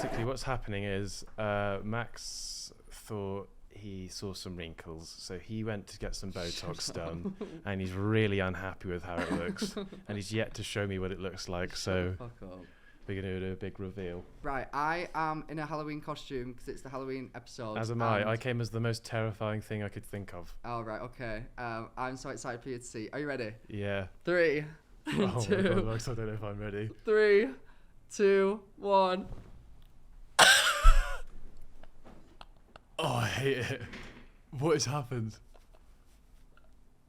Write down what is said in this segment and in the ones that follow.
basically what's happening is Max thought he saw some wrinkles, so he went to get some Botox done, and he's really unhappy with how it looks, and he's yet to show me what it looks like, so we're going to do a big reveal. Right, I am in a Halloween costume because it's the Halloween episode. As am I. I came as the most terrifying thing I could think of. Oh, right, okay. I'm so excited for you to see. Are you ready? Yeah. 3, Oh 2, my God, Max, I don't know if I'm ready. 3, 2, 1. Oh, I hate it. What has happened?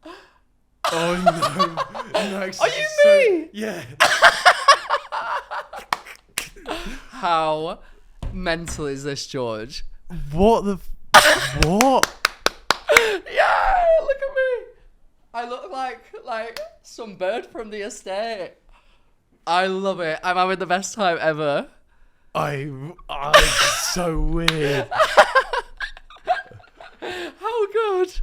Oh no. Max, Are you me? Yeah. How mental is this, George? What the what? Yeah, look at me. I look like some bird from the estate. I love it. I'm having the best time ever. It's so weird. How good.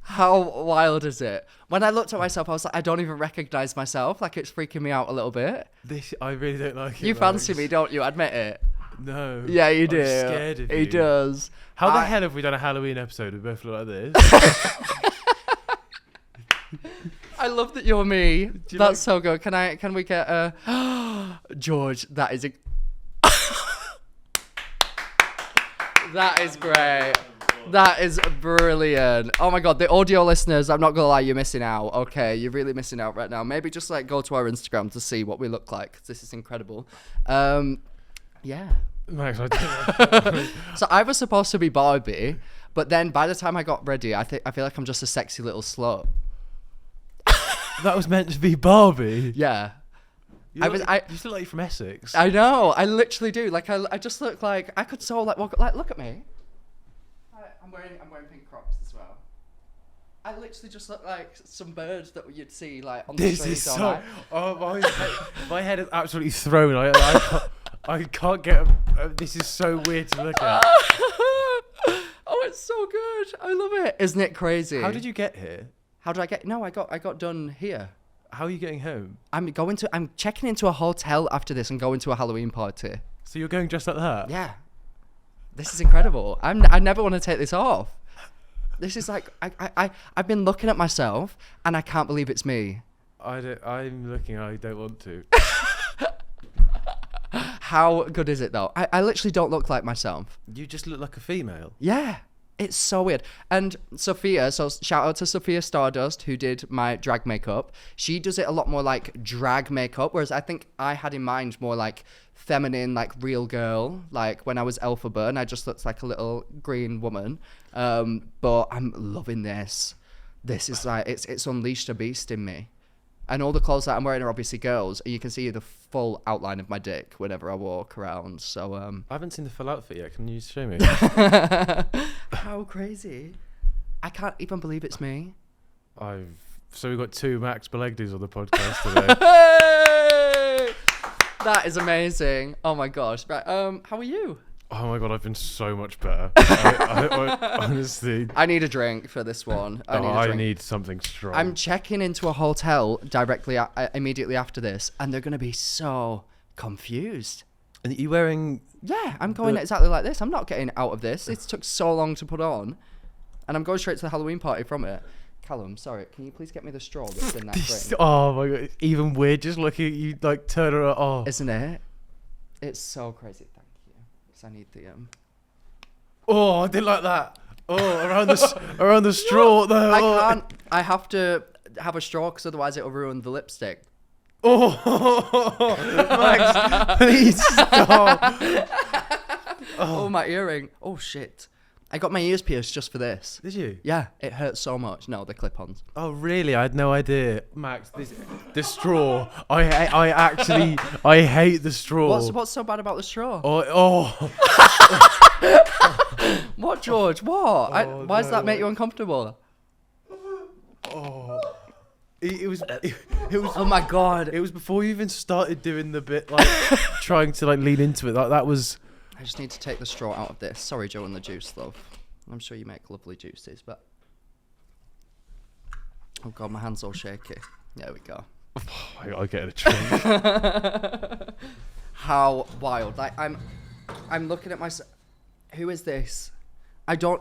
How wild is it? When I looked at myself, I was like, I don't even recognize myself. Like, it's freaking me out a little bit. I really don't like it. You fancy me, don't you? Admit it. No. Yeah, you do. I'm scared of you. He does. How the hell have we done a Halloween episode? We both look like this. I love that you're me. That's so good. Can we get a George? That is that is great. That is brilliant. Oh my God, the audio listeners, I'm not gonna lie, you're missing out. Okay, you're really missing out right now. Maybe just like go to our Instagram to see what we look like, 'cause this is incredible. Yeah. Max, I don't know. So I was supposed to be Barbie, but then by the time I got ready, I feel like I'm just a sexy little slut. That was meant to be Barbie. Yeah. You still look like you're from Essex. I know. I literally do. Like I just look like I could so like walk. Like look at me. I'm wearing pink Crocs as well. I literally just look like some birds that you'd see like on the This street. is so. Oh my head is absolutely thrown. I can't get. This is so weird to look at. Oh, it's so good. I love it. Isn't it crazy? How did you get here? How did I get? No, I got done here. How are you getting home? I'm checking into a hotel after this and going to a Halloween party. So you're going just like that? Yeah. This is incredible. I never want to take this off. This is like I've been looking at myself and I can't believe it's me. I'm looking. I don't want to. How good is it though? I literally don't look like myself. You just look like a female. Yeah. It's so weird. And Sophia, so shout out to Sophia Stardust, who did my drag makeup. She does it a lot more like drag makeup, whereas I think I had in mind more like feminine, like real girl. Like when I was Elphaba and I just looked like a little green woman. But I'm loving this. This is like, it's unleashed a beast in me. And all the clothes that I'm wearing are obviously girls. You can see the full outline of my dick whenever I walk around. So I haven't seen the full outfit yet. Can you show me? How crazy! I can't even believe it's me. So we've got 2 Max Balegdes on the podcast today. Hey! That is amazing. Oh my gosh! Right, how are you? Oh my God, I've been so much better. I honestly. I need a drink for this one. I need something strong. I'm checking into a hotel directly immediately after this, and they're gonna be so confused. And you wearing? Yeah, I'm going exactly like this. I'm not getting out of this. It took so long to put on, and I'm going straight to the Halloween party from it. Callum, sorry, can you please get me the straw that's in that drink? Oh my God, it's even weird just looking at you like turn around. Oh, isn't it? It's so crazy. Thank you. Because I need the Oh, I didn't like that. Oh, around the straw. No, I can't. I have to have a straw because otherwise it'll ruin the lipstick. Oh, Max, please stop. Oh, my earring. Oh, shit. I got my ears pierced just for this. Did you? Yeah, it hurts so much. No, the clip-ons. Oh, really? I had no idea. Max, the straw. I hate the straw. What's so bad about the straw? Oh. What, George? What? Why does that make you uncomfortable? Oh. It was. Oh my God! It was before you even started doing the bit, like trying to like lean into it. Like that was. I just need to take the straw out of this. Sorry, Joe and the juice, love. I'm sure you make lovely juices, but oh God, my hand's all shaky. There we go. I'll get a drink. How wild! Like I'm I'm looking at myself. Who is this? It's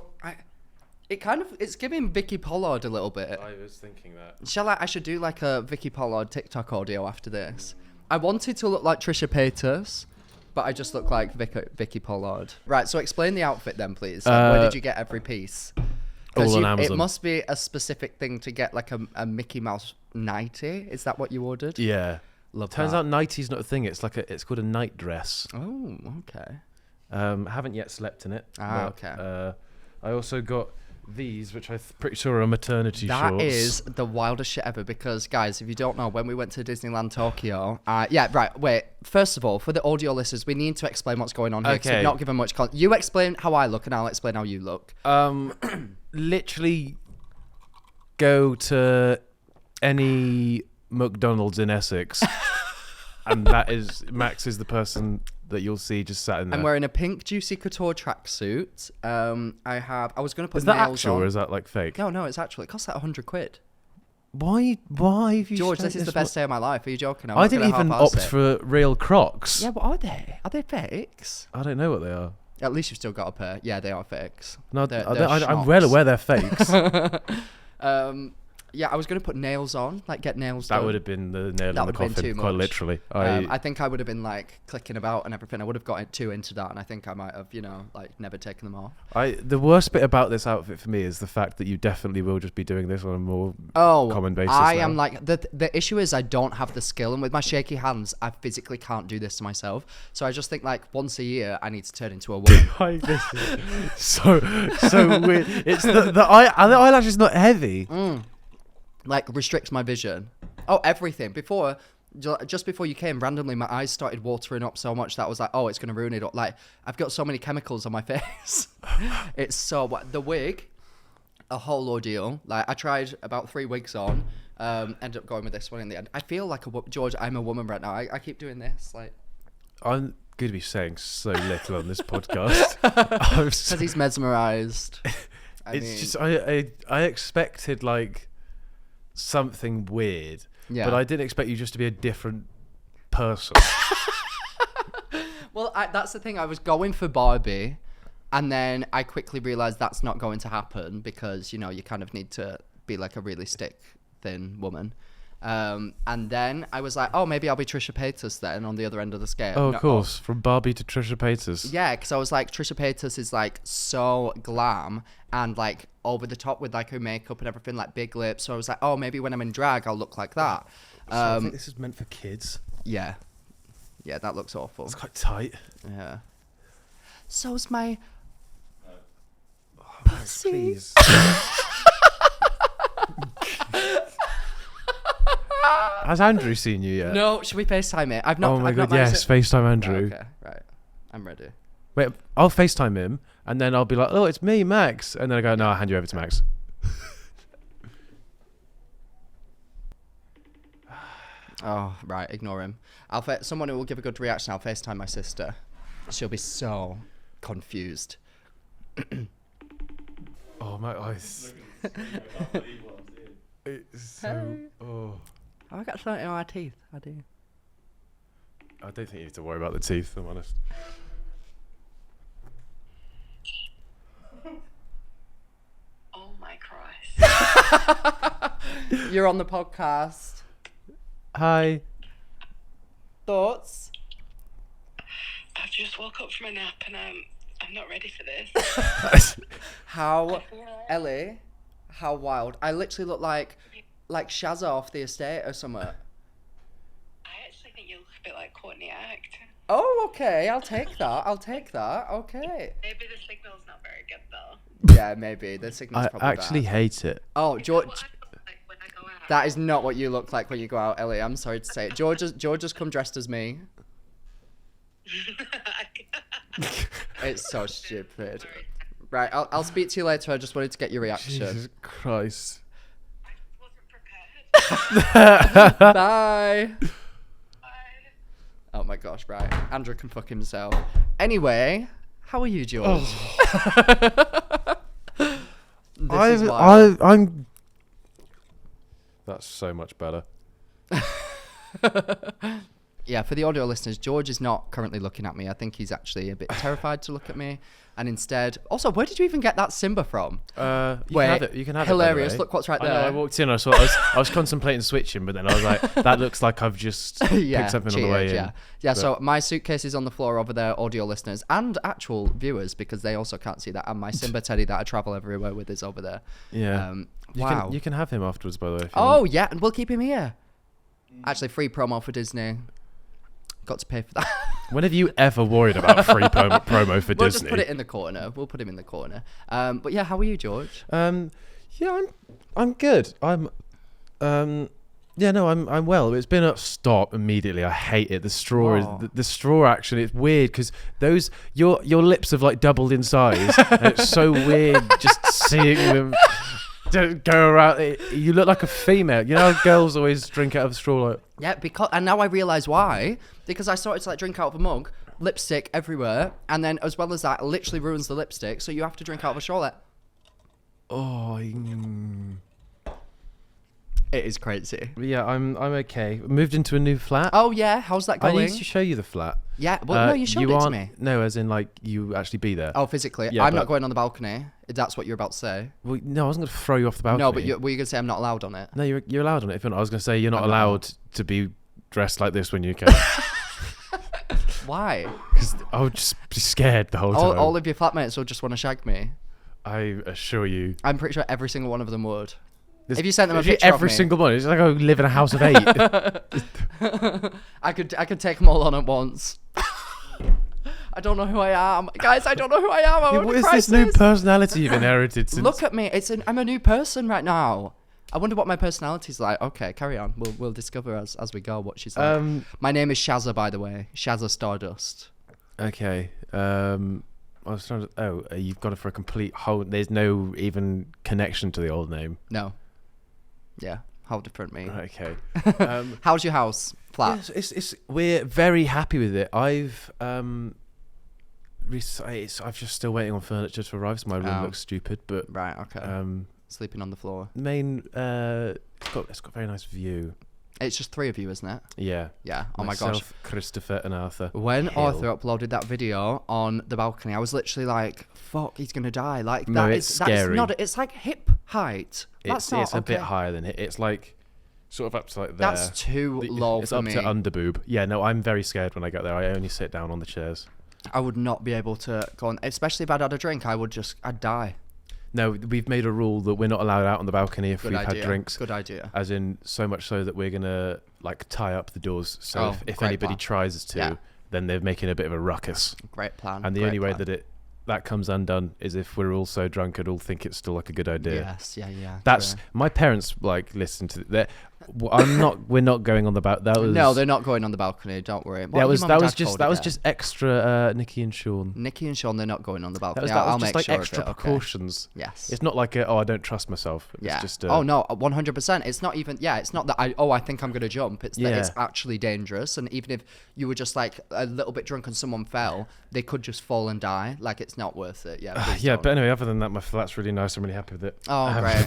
giving Vicky Pollard a little bit. I was thinking that. I should do like a Vicky Pollard TikTok audio after this. I wanted to look like Trisha Paytas, but I just look like Vicky Pollard. Right, so explain the outfit then, please. Where did you get every piece? All on Amazon. It must be a specific thing to get like a Mickey Mouse nightie. Is that what you ordered? Yeah. Love Turns that. out nightie's not a thing. It's called a night dress. Oh, okay. Haven't yet slept in it. Okay. I also got these, which I'm pretty sure are maternity shorts. That is the wildest shit ever because, guys, if you don't know, when we went to Disneyland Tokyo... wait. First of all, for the audio listeners, we need to explain what's going on here because we've not given much context. You explain how I look and I'll explain how you look. Literally go to any McDonald's in Essex and Max is the person that you'll see just sat in there. I'm wearing a pink Juicy Couture tracksuit. I was going to put Is that nails actual on. or is that like fake? No, it's actual. It costs like £100. Why have you George, spent this is the best day of my life. Are you joking? I didn't even opt for real Crocs. Yeah, what are they? Are they fakes? I don't know what they are. At least you've still got a pair. Yeah, they are fakes. No, They're I'm well aware they're fakes. Yeah, I was going to put nails on, like get nails done. That would have been the nail in the coffin, quite literally. I think I would have been like clicking about and everything. I would have got too into that, and I think I might have, like never taken them off. The worst bit about this outfit for me is the fact that you definitely will just be doing this on a more common basis. I am like the issue is I don't have the skill, and with my shaky hands, I physically can't do this to myself. So I just think like once a year, I need to turn into a woman. This is so weird. It's the eyelash is not heavy. Like restricts my vision. Oh, everything. Just before you came, randomly my eyes started watering up so much that I was like, oh, it's gonna ruin it. Like I've got so many chemicals on my face. It's so the wig, a whole ordeal. Like I tried about 3 wigs on, ended up going with this one in the end. I feel like George, I'm a woman right now. I keep doing this. Like I'm going to be saying so little on this podcast because he's mesmerized. I expected like something weird, but I didn't expect you just to be a different person. Well, that's the thing. I was going for Barbie, and then I quickly realized that's not going to happen because you kind of need to be like a really thin woman. And then I was like, oh, maybe I'll be Trisha Paytas then on the other end of the scale. Oh, of course, from Barbie to Trisha Paytas. Yeah, because I was like, Trisha Paytas is like so glam and like over the top with like her makeup and everything, like big lips. So I was like, oh, maybe when I'm in drag, I'll look like that. So I think this is meant for kids. Yeah, that looks awful. It's quite tight. Yeah. So's my pussy. Please. Has Andrew seen you yet? No, should we FaceTime it? I've not. Oh my god, yes, FaceTime Andrew. Okay, right. I'm ready. Wait, I'll FaceTime him and then I'll be like, oh, it's me, Max. And then I go, no, I'll hand you over to Max. Oh, right, ignore him. Someone who will give a good reaction, I'll FaceTime my sister. She'll be so confused. Oh, my eyes. It's so... Oh. I got something in my teeth. I do. I don't think you need to worry about the teeth, if I'm honest. Oh my Christ. You're on the podcast. Hi. Thoughts? I've just woke up from a nap and I'm not ready for this. Ellie, how wild. I literally look like Shazza off the estate or something. I actually think you look a bit like Courtney Act. Oh, okay. I'll take that. Okay. Maybe the signal's not very good though. Yeah, maybe. The signal's probably I actually bad. hate it. Oh, George. What I look like when I go out. That is not what you look like when you go out, Ellie. I'm sorry to say it. George has come dressed as me. It's so stupid. Right, I'll speak to you later. I just wanted to get your reaction. Jesus Christ. I wasn't prepared. Bye. Bye. Oh my gosh, right. Andrew can fuck himself. Anyway, how are you, George? I'm. That's so much better. yeah, for the audio listeners, George is not currently looking at me. I think he's actually a bit terrified to look at me. And instead, also, where did you even get that Simba from? You can have it. You can have hilarious. it. Look what's right I there. know, I walked in. I was contemplating switching, but then I was like, that looks like I've just picked something on the way in. Yeah. But So my suitcase is on the floor over there, audio listeners and actual viewers, because they also can't see that. And my Simba teddy that I travel everywhere with is over there. Yeah. Wow. You can have him afterwards, by the way. If you Oh want. yeah, and we'll keep him here. Actually, free promo for Disney. Got to pay for that. When have you ever worried about free promo for We'll Disney? just put it in the corner. We'll put him in the corner. But yeah, how are you, George? Yeah, I'm good. I'm well. It's been a stop immediately. I hate it. The straw is the straw action. It's weird because your lips have like doubled in size. And it's so weird just seeing them go around. You look like a female. You know how girls always drink out of a straw like. Yeah, and now I realise why. Because I started to like drink out of a mug, lipstick everywhere, and then as well as that, it literally ruins the lipstick. So you have to drink out of a straw. Like, it is crazy. Yeah, I'm okay. Moved into a new flat. Oh yeah, how's that going? I need to show you the flat. Yeah, well, no, you showed it to me. No, as in like you actually be there. Oh, physically. Yeah, I'm not going on the balcony. If that's what you're about to say. Well, no, I wasn't going to throw you off the balcony. No, but were you going to say I'm not allowed on it? No, you're allowed on it. If you're not, I was going to say you're not I'm not allowed to be dressed like this when you can. Why? Because I would just be scared the whole time. All of your flatmates will just want to shag me. I assure you. I'm pretty sure every single one of them would. If you sent them a picture every of me, single one, it's like I live in a house of 8. I could take them all on at once. I don't know who I am, guys. I don't know who I am. I'm What is this new personality you've inherited? Since... Look at me. I'm a new person right now. I wonder what my personality's like. Okay, carry on. We'll discover as we go what she's like. My name is Shazza, by the way. Shazza Stardust. Okay. I was trying to. You've got it for a complete whole. There's no even connection to the old name. No. Yeah. Whole different me. Okay. How's your house? Flat. It's we're very happy with it. I've just still waiting on furniture to arrive, so my room looks stupid. But right. Okay. Sleeping on the floor. It's got a very nice view. It's just 3 of you, isn't it? Yeah. Yeah. Oh Myself, my gosh. Christopher and Arthur. When Hill. Arthur uploaded that video on the balcony, I was literally like, "Fuck, he's gonna die!" Like No, that it's is scary. It's like hip height. It's a bit higher than it. It's like sort of up to like there. That's too low it's for up me. to underboob. Yeah, no, I'm very scared when I get there. I only sit down on the chairs. I would not be able to go on, especially if I'd had a drink. I'd die. No, we've made a rule that we're not allowed out on the balcony if we've had drinks. Good idea. As in, so much so that we're gonna like tie up the doors. So if anybody tries to, then they're making a bit of a ruckus. Great plan. And the only way that comes undone is if we're all so drunk and all think it's still like a good idea. Yes, yeah. That's my parents like listen to that. We're not going on the balcony. No, they're not going on the balcony. Don't worry. That was just extra. Nikki and Sean. Nikki and Sean, they're not going on the balcony. That was I'll just make like sure extra of it, precautions. Okay? Yes. It's not like I don't trust myself. It's just oh no, 100%. It's not even. Yeah, it's not that I think I'm gonna jump. It's that it's actually dangerous. And even if you were just like a little bit drunk and someone fell, they could just fall and die. Like it's not worth it. Yeah. Yeah, but anyway, other than that, my flat's really nice. I'm really happy with it. Oh, great.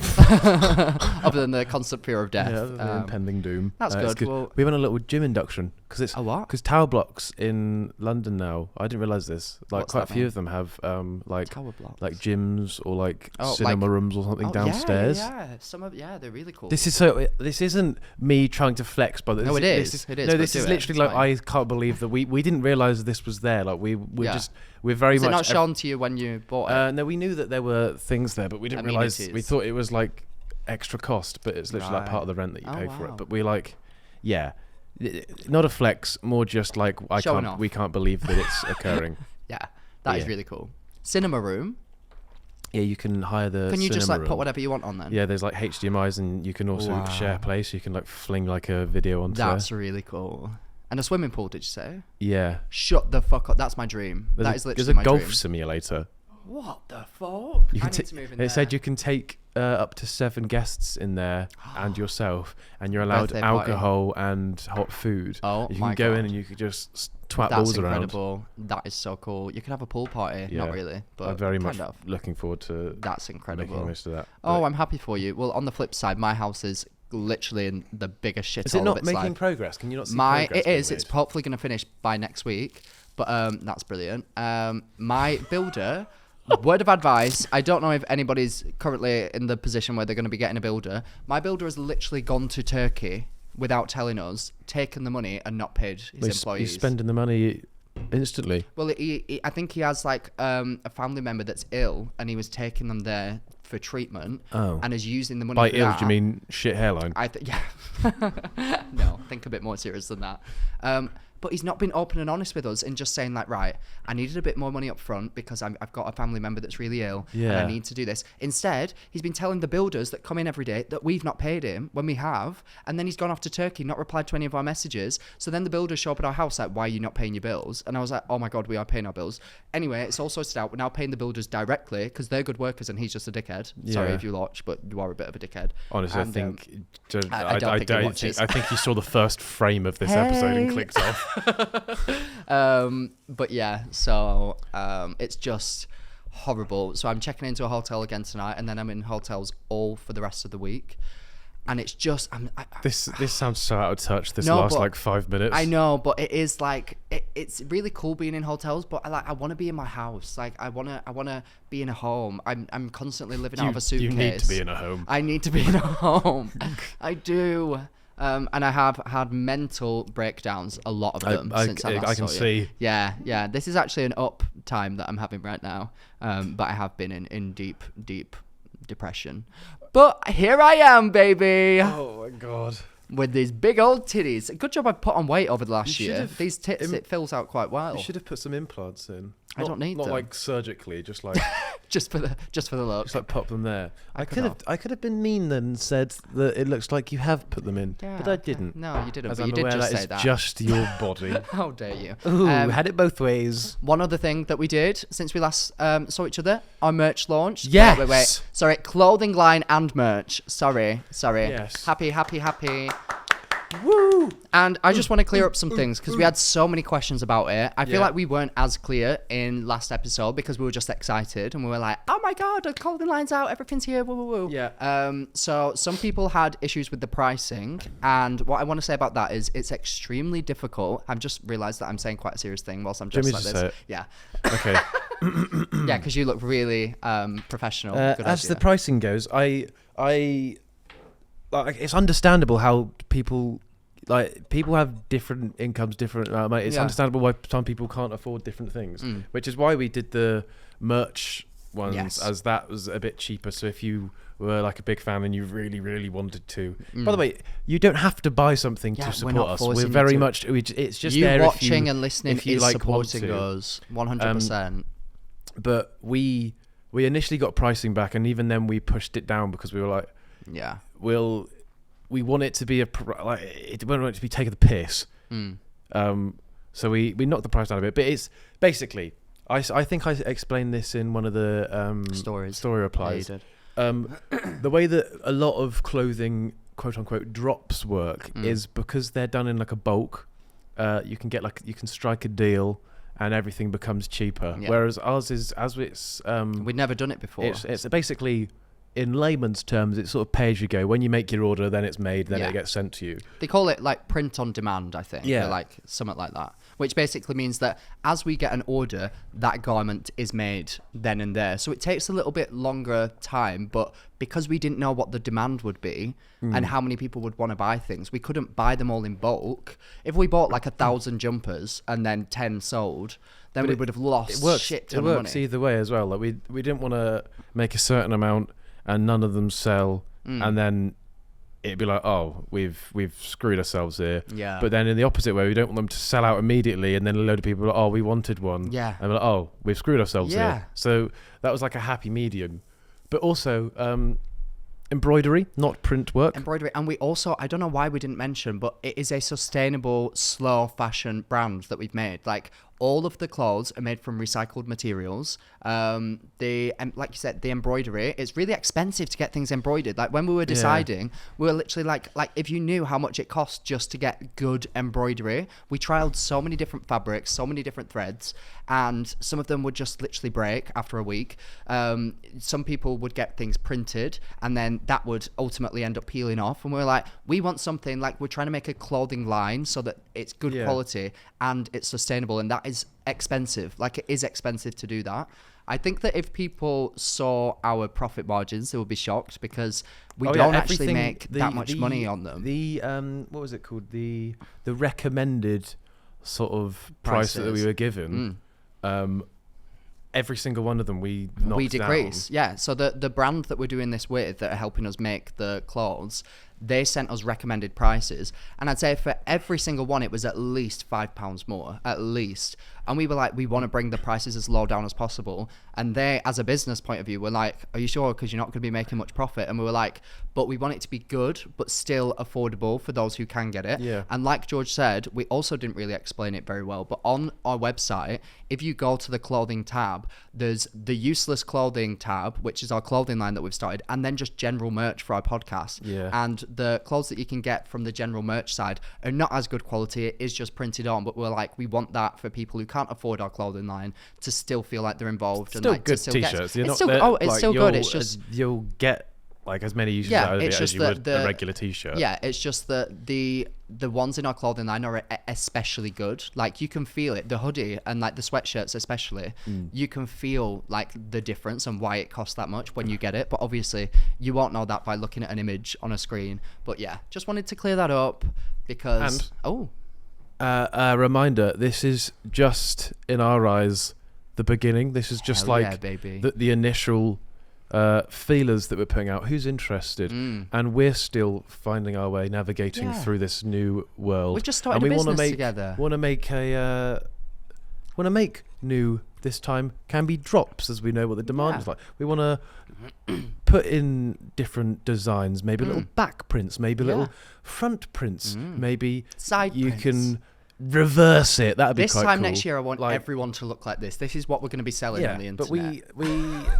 Other than the constant fear of death. Yeah, other than impending doom. That's good. Well, we went on a little gym induction because it's because tower blocks in London now. I didn't realize this. Like quite a few of them have like tower blocks, like gyms or like cinema rooms or something downstairs. Yeah, they're really cool. This isn't me trying to flex, but no, it is. No, this is literally like I can't believe that we didn't realize this was there. Like we're very much. Was it not shown to you when you bought it? No, we knew that there were things there, but we didn't realize. We thought it was like extra cost, but it's literally like part of the rent that you pay for it. But we like. Yeah, not a flex, more just like we can't believe that it's occurring. Yeah, that is really cool. Cinema room. Yeah, you can hire the. Can you just like room. put whatever you want on then? Yeah, there's like HDMI's and you can also share play, so you can like fling like a video onto. That's really cool. And a swimming pool, did you say? Yeah. Shut the fuck up! That's my dream. That is literally my dream. There's a golf simulator. What the fuck? I need to move in there. It said you can take up to 7 guests in there and yourself, and you're allowed alcohol and hot food. Oh, you can go in and you can just twat balls around. That's incredible. That is so cool. You can have a pool party. Yeah. Not really, but I'm very much looking forward to. That's incredible. Making most of that. Oh, I'm happy for you. Well, on the flip side, my house is literally in the biggest shit. Is it not making progress? Can you not see It progress? is. It's hopefully going to finish by next week. But that's brilliant. My builder, word of advice, I don't know if anybody's currently in the position where they're going to be getting a builder. My builder has literally gone to Turkey without telling us, taken the money and not paid his employees. He's spending the money instantly. Well, I think he has like a family member that's ill, and he was taking them there for treatment, and is using the money By for ill, that. do you mean shit hairline? Yeah. No, think a bit more serious than that. But he's not been open and honest with us and just saying like, right, I needed a bit more money up front because I've got a family member that's really ill and I need to do this. Instead, he's been telling the builders that come in every day that we've not paid him when we have, and then he's gone off to Turkey, not replied to any of our messages. So then the builders show up at our house like, why are you not paying your bills? And I was like, oh my God, we are paying our bills. Anyway, it's all sorted out. We're now paying the builders directly because they're good workers and he's just a dickhead. Sorry if you watch, but you are a bit of a dickhead. Honestly, And, I think I don't think he watches. I think he saw the first frame of this episode and clicked off. But yeah, so it's just horrible. So I'm checking into a hotel again tonight, and then I'm in hotels all for the rest of the week. And it's just This sounds so out of touch. This last like 5 minutes. I know, but it is like it's really cool being in hotels. But I want to be in my house. Like I wanna be in a home. I'm constantly living out of a suitcase. You need to be in a home. I need to be in a home. I do. And I have had mental breakdowns, a lot of them, since I last can saw you. see. Yeah. This is actually an up time that I'm having right now. But I have been in deep depression. But here I am, baby. Oh my God. With these big old titties. Good job I put on weight over the last year. have- These tits, it fills out quite well. You should have put some implants in. I don't need not them. like surgically, just like just for the look. just like pop them there. I I could have been mean then and said that it looks like you have put them in, but I didn't. No, you didn't. As But I'm you did aware, just that say is that. just your body. How dare you? Ooh, had it both ways. One other thing that we did since we last saw each other, our merch launch. Yes. Wait. Sorry, clothing line and merch. Sorry. Yes. Happy. Woo! And I just want to clear up some things because we had so many questions about it. I feel like we weren't as clear in last episode because we were just excited and we were like, oh my God, the clothing line's out, everything's here, woo, woo, woo. Yeah. So some people had issues with the pricing, and what I want to say about that is it's extremely difficult. I've just realised that I'm saying quite a serious thing whilst I'm dressed like this. Say it. Yeah. Okay. Yeah, because you look really professional. Good As idea. the pricing goes, I like it's understandable how people have different incomes, different. It's understandable why some people can't afford different things, which is why we did the merch ones, as that was a bit cheaper. So if you were like a big fan and you really, really wanted to, by the way, you don't have to buy something to support us. We're very much. It's just you there watching if you, and listening if you is like supporting want to. us 100%. But we initially got pricing back, and even then we pushed it down because we were like, Yeah. we want it to be we don't want it to be taking the piss. So we knocked the price down a bit, but it's basically I think I explained this in one of the story replies. Yeah, you did. The way that a lot of clothing quote unquote drops work is because they're done in like a bulk. You can strike a deal and everything becomes cheaper. Yeah. Whereas ours is we'd never done it before. It's basically, in layman's terms, it's sort of pay as you go. When you make your order, then it's made, then it gets sent to you. They call it like print on demand, I think. Yeah. Or like something like that. Which basically means that as we get an order, that garment is made then and there. So it takes a little bit longer time, but because we didn't know what the demand would be and how many people would want to buy things, we couldn't buy them all in bulk. If we bought like 1,000 jumpers and then 10 sold, then we would have lost shit ton of money. It works either way as well. Like we didn't want to make a certain amount and none of them sell, and then it'd be like, oh, we've screwed ourselves here. Yeah. But then in the opposite way, we don't want them to sell out immediately, and then a load of people are like, oh, we wanted one. Yeah. And we're like, oh, we've screwed ourselves Yeah. here. So that was like a happy medium. But also embroidery, not print work. Embroidery. And we also, I don't know why we didn't mention, but it is a sustainable, slow fashion brand that we've made. Like, all of the clothes are made from recycled materials. Like you said, the embroidery, it's really expensive to get things embroidered. Like when we were deciding, we were literally like if you knew how much it costs just to get good embroidery, we trialed so many different fabrics, so many different threads, and some of them would just literally break after a week. Some people would get things printed, and then that would ultimately end up peeling off. And we were like, we want something, like we're trying to make a clothing line so that it's good quality and it's sustainable, and that is expensive. Like it is expensive to do that. I think that if people saw our profit margins, they would be shocked, because we don't actually make that much money on them. The what was it called? The recommended sort of price that we were given. Every single one of them we decrease down. Yeah, so the brand that we're doing this with, that are helping us make the clothes, they sent us recommended prices, and I'd say for every single one it was at least £5 more, at least. And we were like, we want to bring the prices as low down as possible, and they, as a business point of view, were like, are you sure, because you're not going to be making much profit? And we were like, but we want it to be good but still affordable for those who can get it. And like George said, we also didn't really explain it very well, but on our website, if you go to the clothing tab, there's the Useless Clothing tab, which is our clothing line that we've started, and then just general merch for our podcast. And the clothes that you can get from the general merch side are not as good quality. It is just printed on, but we're like, we want that for people who can't afford our clothing line to still feel like they're involved. Still and like good to still t-shirts. It's still good. It's just you'll get like as many uses out of it as you would a regular t-shirt. Yeah, it's just that the ones in our clothing line are especially good. Like you can feel it. The hoodie and like the sweatshirts especially, you can feel like the difference and why it costs that much when you get it. But obviously you won't know that by looking at an image on a screen. But yeah, just wanted to clear that up because a reminder, this is just in our eyes the beginning. This is just the initial feelers that we're putting out. Who's interested? And we're still finding our way, navigating through this new world. We've just started a business together. Want to make new, this time can be drops, as we know what the demand is like. We want to put in different designs, maybe little back prints, maybe little front prints, maybe side you prints. can reverse it. That'd be this quite time cool. Next year I want everyone to look like this. This is what we're going to be selling on the internet. But we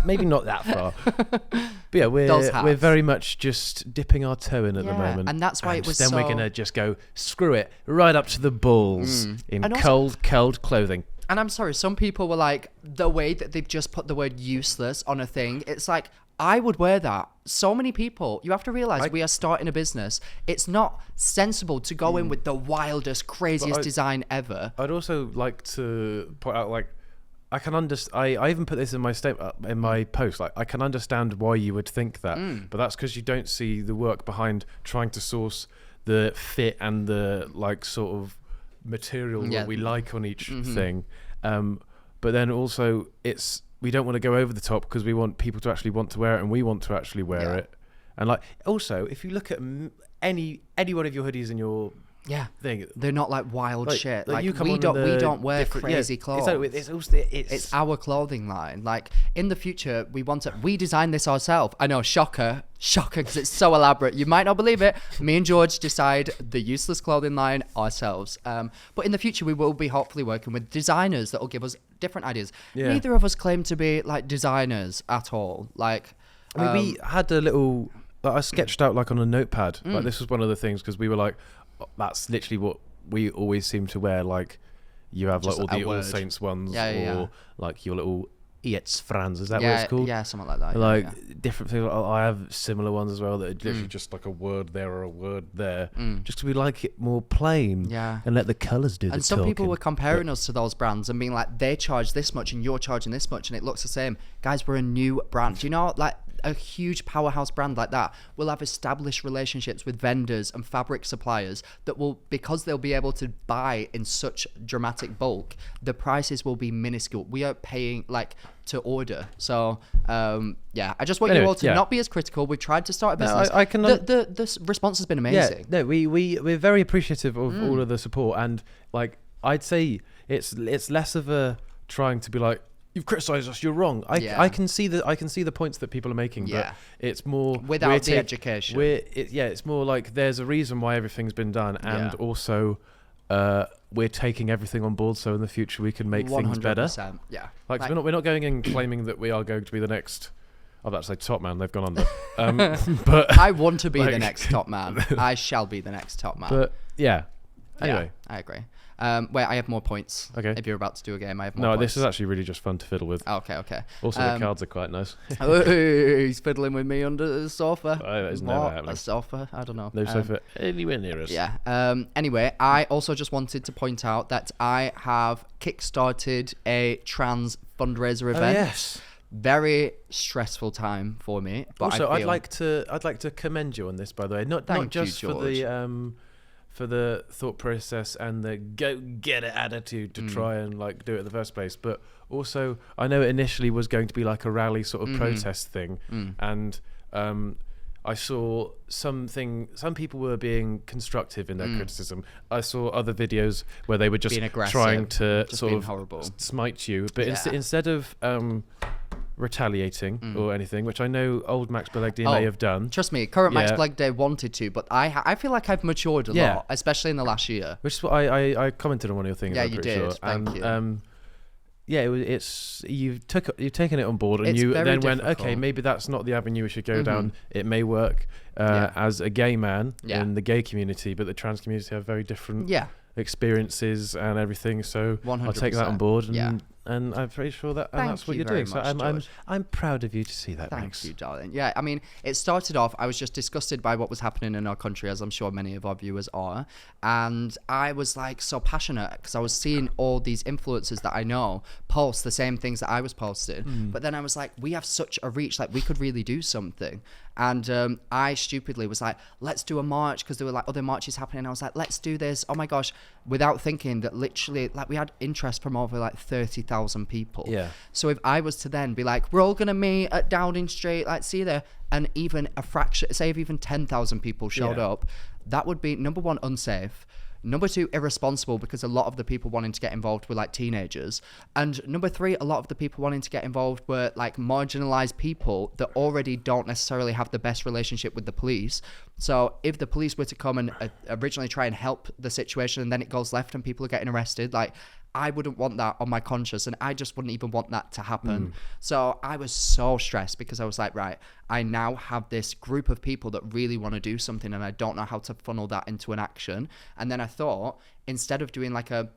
maybe not that far. But yeah, we're very much just dipping our toe in at the moment, and that's why it was. Then we're gonna just go screw it right up to the balls in cold clothing. And I'm sorry, some people were like, the way that they've just put the word useless on a thing, it's like, I would wear that. So many people, you have to realize we are starting a business. It's not sensible to go in with the wildest, craziest design ever. I'd also like to point out, like, I can understand. I even put this in my statement, in my post. Like, I can understand why you would think that, but that's because you don't see the work behind trying to source the fit and the like sort of material that we like on each thing. But then also, we don't want to go over the top because we want people to actually want to wear it, and we want to actually wear it. And like, also, if you look at any one of your hoodies in your thing, they're not like wild shit. Like you we don't wear crazy clothes. It's our clothing line. Like in the future, we designed this ourselves. I know, shocker, because it's so elaborate. You might not believe it. Me and George decide the Useless Clothing line ourselves. But in the future, we will be hopefully working with designers that will give us different ideas. Neither of us claim to be like designers at all. Like, I mean, we had a little. Like, I sketched out like on a notepad. Like this was one of the things because we were like, that's literally what we always seem to wear. Like you have like all the All Saints ones, or like your little Iets Franz. Is that what it's called? Yeah, something like that. Like different things. I have similar ones as well that are literally just like a word there or a word there, just because we like it more plain. And let the colours do the talking. And some people were comparing us to those brands and being like, they charge this much and you're charging this much, and it looks the same. Guys, we're a new brand. Do you know, like, a huge powerhouse brand like that will have established relationships with vendors and fabric suppliers that will, because they'll be able to buy in such dramatic bulk, the prices will be minuscule. We are paying like to order. So I just want you all to not be as critical. We've tried to start a business. The response has been amazing. We're very appreciative of all of the support, and like I'd say it's less of a trying to be like, you've criticised us, you're wrong. I can see the points that people are making, but it's more without the education. It's more like there's a reason why everything's been done, and also we're taking everything on board, so in the future we can make things better. Yeah. Like we're not going in claiming that we are going to be the next. I was about to say top man. They've gone under. But I want to be the next top man. I shall be the next top man. But yeah. Anyway, I agree. Wait, I have more points. Okay. If you're about to do a game, I have more no, points. this is actually really just fun to fiddle with. Okay. Also, the cards are quite nice. He's fiddling with me under the sofa. It's never happening. A sofa? I don't know. No sofa anywhere near us. Yeah. Anyway, I also just wanted to point out that I have kickstarted a trans fundraiser event. Yes. Very stressful time for me. But Also, I feel I'd like to commend you on this, by the way. Not just for the thought process and the go get it attitude to try and like do it in the first place, but also I know it initially was going to be like a rally sort of protest thing, and I saw some people were being constructive in their criticism. I saw other videos where they were just trying to sort of horrible. Smite you, but instead of retaliating or anything, which I know old Max Balegde may have done. Trust me, current Max Balegde wanted to, but I feel like I've matured a lot, especially in the last year. Which is what I commented on one of your things. Yeah, I'm you pretty did. Sure. Thank you. It's you've taken it on board, and It's you very then went, difficult. okay, maybe that's not the avenue we should go down. It may work as a gay man in the gay community, but the trans community have very different experiences and everything. So 100%. I'll take that on board, and I'm pretty sure that that's what you're doing. So I'm proud of you to see that. Thank you, darling. Yeah, I mean, it started off, I was just disgusted by what was happening in our country, as I'm sure many of our viewers are. And I was like so passionate because I was seeing all these influencers that I know post the same things that I was posting. But then I was like, we have such a reach, like we could really do something. And I stupidly was like, let's do a march, because there were like other marches happening. I was like, let's do this. Oh my gosh, without thinking that literally, like, we had interest from over like 30,000 people. Yeah. So if I was to then be like, we're all going to meet at Downing Street, like, see you there, and even a fraction, say if even 10,000 people showed up, that would be, number one, unsafe. Number two, irresponsible, because a lot of the people wanting to get involved were like teenagers. And number three, a lot of the people wanting to get involved were like marginalized people that already don't necessarily have the best relationship with the police. So if the police were to come and originally try and help the situation, and then it goes left and people are getting arrested, like, I wouldn't want that on my conscience, and I just wouldn't even want that to happen. So I was so stressed because I was like, right, I now have this group of people that really want to do something, and I don't know how to funnel that into an action. And then I thought, instead of doing like a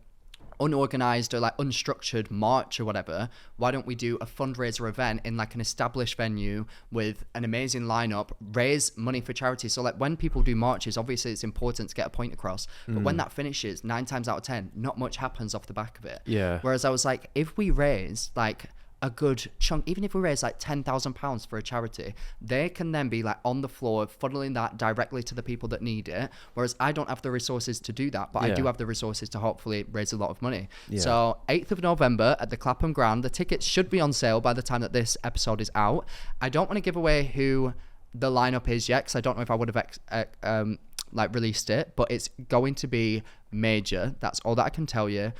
unorganized or like unstructured march or whatever, why don't we do a fundraiser event in like an established venue with an amazing lineup, raise money for charity. So like when people do marches, obviously it's important to get a point across, but when that finishes, 9 times out of 10, not much happens off the back of it. Whereas I was like, if we raise like a good chunk, even if we raise like £10,000 for a charity, they can then be like on the floor funneling that directly to the people that need it, whereas I don't have the resources to do that, but I do have the resources to hopefully raise a lot of money. So 8th of November at the Clapham Grand, the tickets should be on sale by the time that this episode is out. I don't want to give away who the lineup is yet, because I don't know if I would have like released it, but it's going to be major. That's all that I can tell you.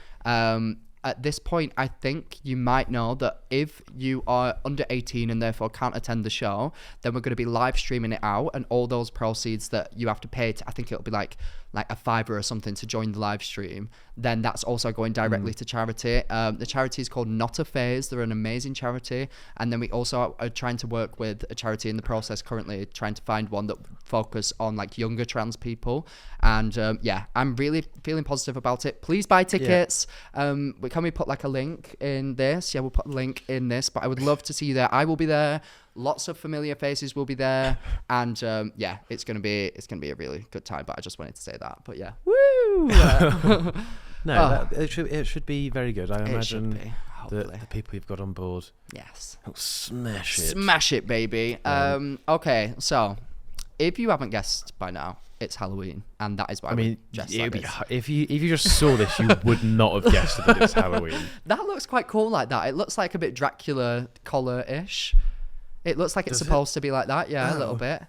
At this point, I think you might know that if you are under 18 and therefore can't attend the show, then we're going to be live streaming it out, and all those proceeds that you have to pay to, I think it'll be like a $5 or something to join the live stream, then that's also going directly to charity. The charity is called Not a Phase. They're an amazing charity. And then we also are trying to work with a charity in the process currently, trying to find one that focus on like younger trans people. And I'm really feeling positive about it. Please buy tickets. Can we put like a link in this? Yeah, we'll put a link in this, but I would love to see you there. I will be there. Lots of familiar faces will be there, and it's gonna be a really good time. But I just wanted to say that. But yeah, woo! It should be very good. I imagine be, the people you've got on board. Yes, smash it, baby. Okay, so if you haven't guessed by now, it's Halloween, and that is why if you just saw this, you would not have guessed that it's Halloween. That looks quite cool like that. It looks like a bit Dracula collar-ish. It looks like it's supposed to be like that, a little bit.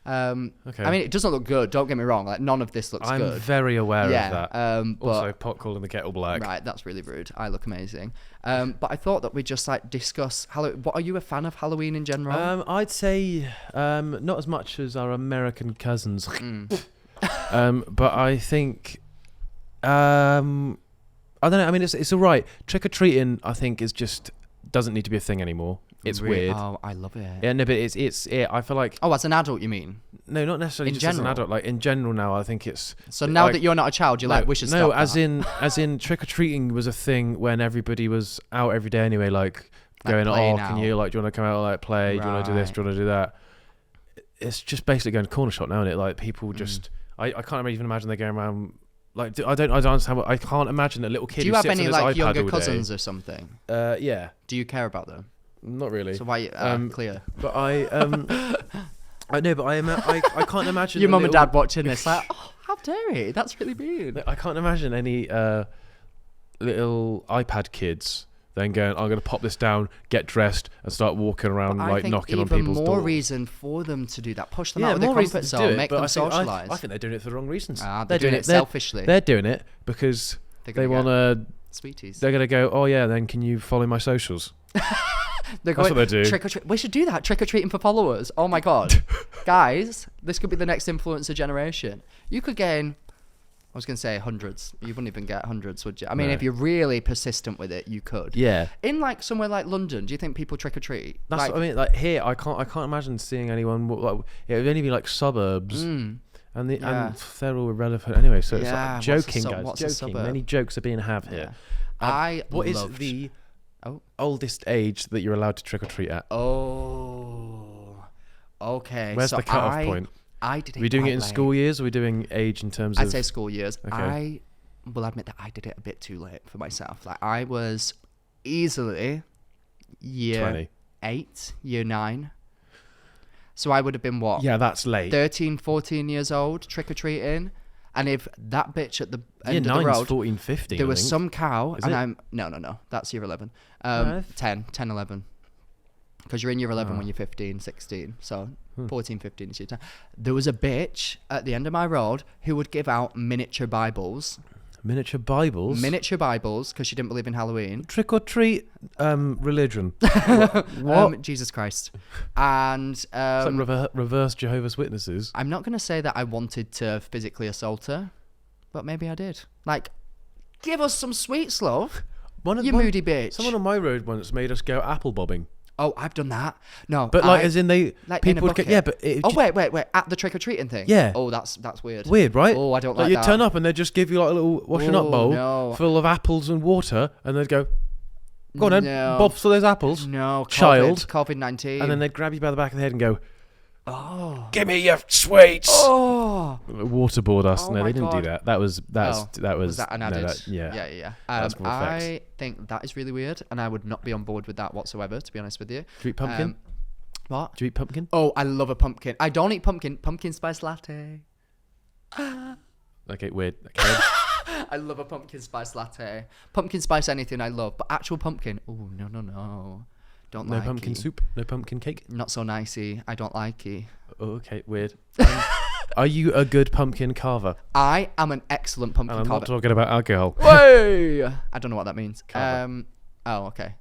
Okay. I mean, it doesn't look good, don't get me wrong. Like, none of this looks good. I'm very aware of that. But, also, pot calling the kettle black. Right, that's really rude. I look amazing. But I thought that we'd just like discuss Halloween. What, are you a fan of Halloween in general? I'd say not as much as our American cousins. But I think I don't know. I mean, it's all right. Trick or treating, I think, is just doesn't need to be a thing anymore. It's weird. Oh, I love it. Yeah, no, but I feel like Oh, as an adult, you mean? no, not necessarily In just as an general? adult. Like in general now, I think it's So now like, that you're not a child, you're like, we should no, stop as that. as in trick or treating was a thing when everybody was out every day anyway. Like going, playing can out. you like, do you want to come out and like play? Do you want to do this? Do you want to do that? It's just basically going to corner shop now, isn't it? Like people just, I can't even imagine they're going around. Like I don't understand. I can't imagine a little kid. Do you who have sits any on his like iPad younger all day. cousins or something? Yeah, Do you care about them? not really. So why? Clear. But I know, but I can't imagine Your a mum and little- dad watching this, like, oh, how dare he? That's really mean. I can't imagine any little iPad kids then going, I'm going to pop this down, get dressed, and start walking around I like think knocking on even people's more doors. reason for them to do that. Push them Yeah, out of their more comfort reasons to do zone, it, make but them I think- socialise. I think they're doing it for the wrong reasons. They're doing it selfishly. They're doing it because They're they gonna want to. get sweeties. They're going to go, oh yeah, then can you follow my socials? They're That's going, what they do. Trick or treat. We should do that. Trick or treating for followers. Oh my god, guys, this could be the next influencer generation. You could gain. I was going to say hundreds. You wouldn't even get hundreds, would you? I mean, No. if you're really persistent with it, you could. Yeah. In like somewhere like London, do you think people trick or treat? That's like, what I mean. Like here, I can't imagine seeing anyone. Like it would only be like suburbs, and yeah. they're all irrelevant anyway. So it's Yeah, like what's a joking, sub- guys. what's a Joking. suburb? Many jokes are being had here. I What is loved- the Oh. oldest age that you're allowed to trick or treat at? Oh, okay. Where's so the cut-off point? I did it. Are we doing it in quite school late. years? Or are we doing age in terms I'd of? say school years. Okay. I will admit that I did it a bit too late for myself. Like I was easily year 20. 8, year 9. So I would have been what? Yeah, that's late. 13, 14 years old, trick or treating. And if that bitch at the end Year of the 9's road, 14, 15. there I was think. some cow, Is and it? I'm no, that's year 11. No. 10, 11. Because you're in year 11 when you're 15, 16. So 14, 15 is your time. There was a bitch at the end of my road who would give out miniature Bibles. Miniature Bibles. Because she didn't believe in Halloween. Trick or treat. Religion. What? Jesus Christ. And It's like reverse Jehovah's Witnesses. I'm not going to say that I wanted to physically assault her, but maybe I did. Like, give us some sweets, love. You moody bitch. Someone on my road once made us go apple bobbing. Oh, I've done that. No, But like, as in they like in a people would get, bucket. yeah, but it, Oh wait! At the trick or treating thing. Yeah. Oh, that's weird. weird, right? Oh, I don't like like you that. turn up and they just give you like a little washing up Oh, bowl no. full of apples and water, and they'd go, "Go on, then, No. bob for those apples." No, Child. COVID-19. And then they'd grab you by the back of the head and go, oh, "Give me your sweets." oh, Waterboard us. Oh no, my they didn't God. do that. That was was that an added? yeah. That's more effects. I think that is really weird, and I would not be on board with that whatsoever. To be honest with you. Do you eat pumpkin? What? Do you eat pumpkin? Oh, I love a pumpkin. I don't eat pumpkin. Pumpkin spice latte. Okay, weird. Okay. I love a pumpkin spice latte. Pumpkin spice anything I love, but actual pumpkin. Oh no. Don't No like pumpkin it. soup. No pumpkin cake. Not so nicey. I don't like it. Oh, okay, weird. Are you a good pumpkin carver? I am an excellent pumpkin And I'm not carver. talking about alcohol. Way! I don't know what that means. Carver. Oh, okay.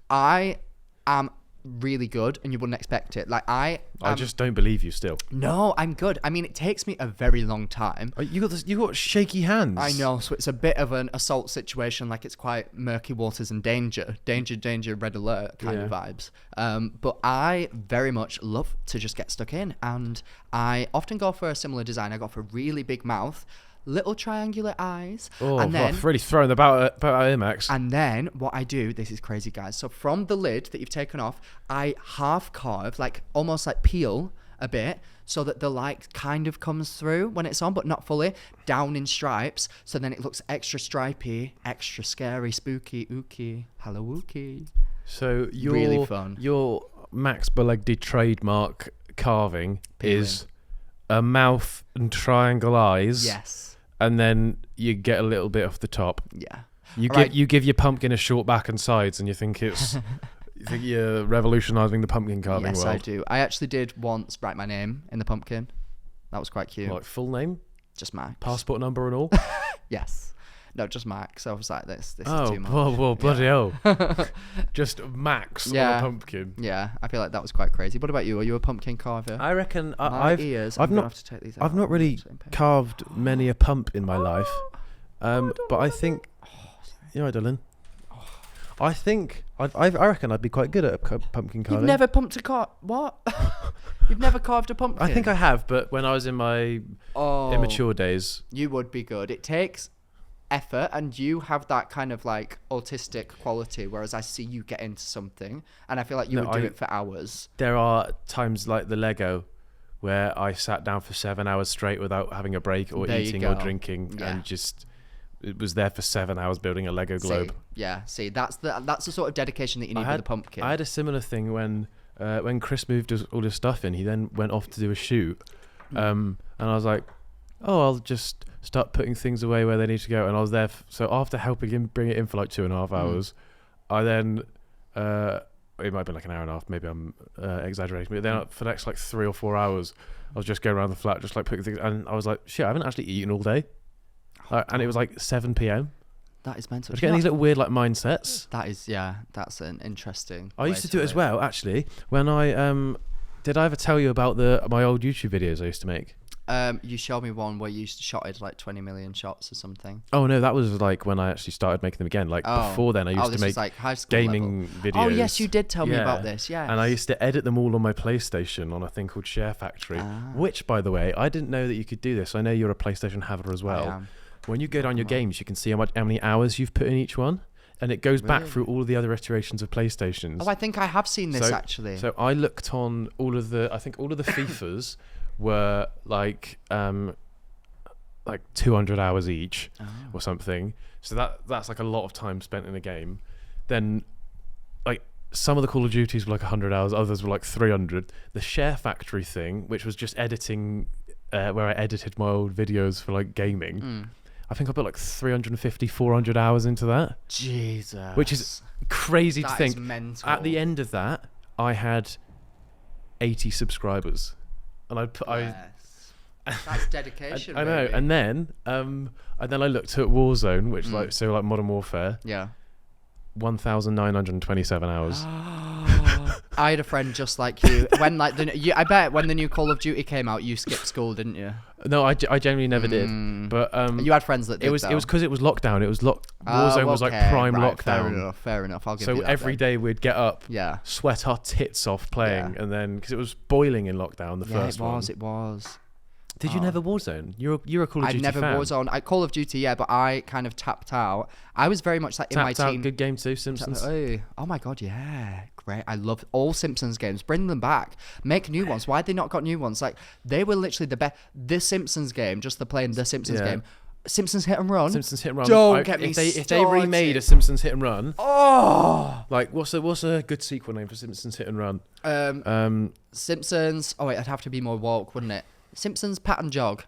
I am really good, and you wouldn't expect it. Like I just don't believe you still. No, I'm good. I mean, it takes me a very long time. You got this. You got shaky hands. I know, so it's a bit of an assault situation. Like it's quite murky waters and danger, red alert kind of vibes. But I very much love to just get stuck in, and I often go for a similar design. I go for a really big mouth, little triangular eyes, Oh, and then really throwing about Air Max. and then what I do, this is crazy, guys. So from the lid that you've taken off, I half carve, like almost like peel a bit, so that the light kind of comes through when it's on, but not fully, down in stripes. So then it looks extra stripy, extra scary, spooky, ooky, Hallowooky. So your Really fun. Your Max Balegde trademark carving Peeling. is a mouth and triangle eyes. Yes. And then you get a little bit off the top. Yeah. You give your pumpkin a short back and sides, and you think you're revolutionising the pumpkin carving Yes, world. I do. I actually did once write my name in the pumpkin. That was quite cute. Like full name, Just Max. passport number, and all. Yes. No, just Max. I was like, this is Oh, too much. whoa, bloody hell. Just Max on a pumpkin. Yeah, I feel like that was quite crazy. What about you? Are you a pumpkin carver? I reckon I've not have to take these out. I've not really carved many a pump in my life. But I think... You're right, Dylan. I think... I reckon I'd be quite good at pumpkin carving. You've never pumped a what? You've never carved a pumpkin? I think I have, but when I was in my immature days. You would be good. It takes effort, and you have that kind of like autistic quality, whereas I see you get into something, and I feel like you would do it for hours. There are times like the Lego where I sat down for 7 hours straight without having a break or eating or drinking, and just... It was there for 7 hours building a Lego globe. See, that's the sort of dedication that you need with a pumpkin. I had a similar thing when Chris moved all his stuff in. He then went off to do a shoot, and I was like, "Oh, I'll just start putting things away where they need to go." And I was there. So after helping him bring it in for like 2.5 hours, I then it might have been like an hour and a half. Maybe I'm exaggerating, but then for the next like 3 or 4 hours, I was just going around the flat, just like putting things. And I was like, "Shit, I haven't actually eaten all day." And it was like 7 p.m. That is mental. I was getting these little weird like mindsets. That's an interesting. I used to do it as well, actually. When I did I ever tell you about my old YouTube videos I used to make? You showed me one where you used to shot it like 20 million shots or something. Oh no, that was like when I actually started making them again. Like before then, I used to make like high school gaming videos. Oh yes, you did tell me about this. Yeah. And I used to edit them all on my PlayStation on a thing called Share Factory, which, by the way, I didn't know that you could do this. I know you're a PlayStation haver as well. I am. When you go down your games, you can see how many hours you've put in each one, and it goes back through all of the other iterations of PlayStations. Oh, I think I have seen this actually. So I looked on all of the FIFAs were like 200 hours each or something. So that's like a lot of time spent in a game. Then like some of the Call of Duties were like 100 hours, others were like 300. The Share Factory thing, which was just editing, where I edited my old videos for like gaming. I think I put like 350, 400 hours into that. Jesus. Which is crazy to think. That is mental. At the end of that, I had 80 subscribers. And that's dedication. I know. Baby. And then I looked at Warzone, which like Modern Warfare. Yeah. 1,927 hours. I had a friend just like you. When like I bet when the new Call of Duty came out, you skipped school, didn't you? No, I genuinely never did. But you had friends that did. It was because it was lockdown. It was Warzone was like prime lockdown. Fair enough. I'll give you that. So every day we'd get up, sweat our tits off playing, and then because it was boiling in lockdown, the first one. It was. Did you never Warzone? You're a Call of Duty fan. I've never Warzone. Call of Duty, but I kind of tapped out. I was very much like in my team. Good game too, Simpsons. Oh my god, yeah, great. I love all Simpsons games. Bring them back. Make new ones. Why have they not got new ones? Like they were literally the best. The Simpsons game, just the playing the Simpsons game. Simpsons Hit and Run. Simpsons Hit and Run. Don't get me started. If they remade a Simpsons Hit and Run, like what's a good sequel name for Simpsons Hit and Run? Simpsons. Oh wait, it'd have to be more woke, wouldn't it? Simpsons Pat and Jog.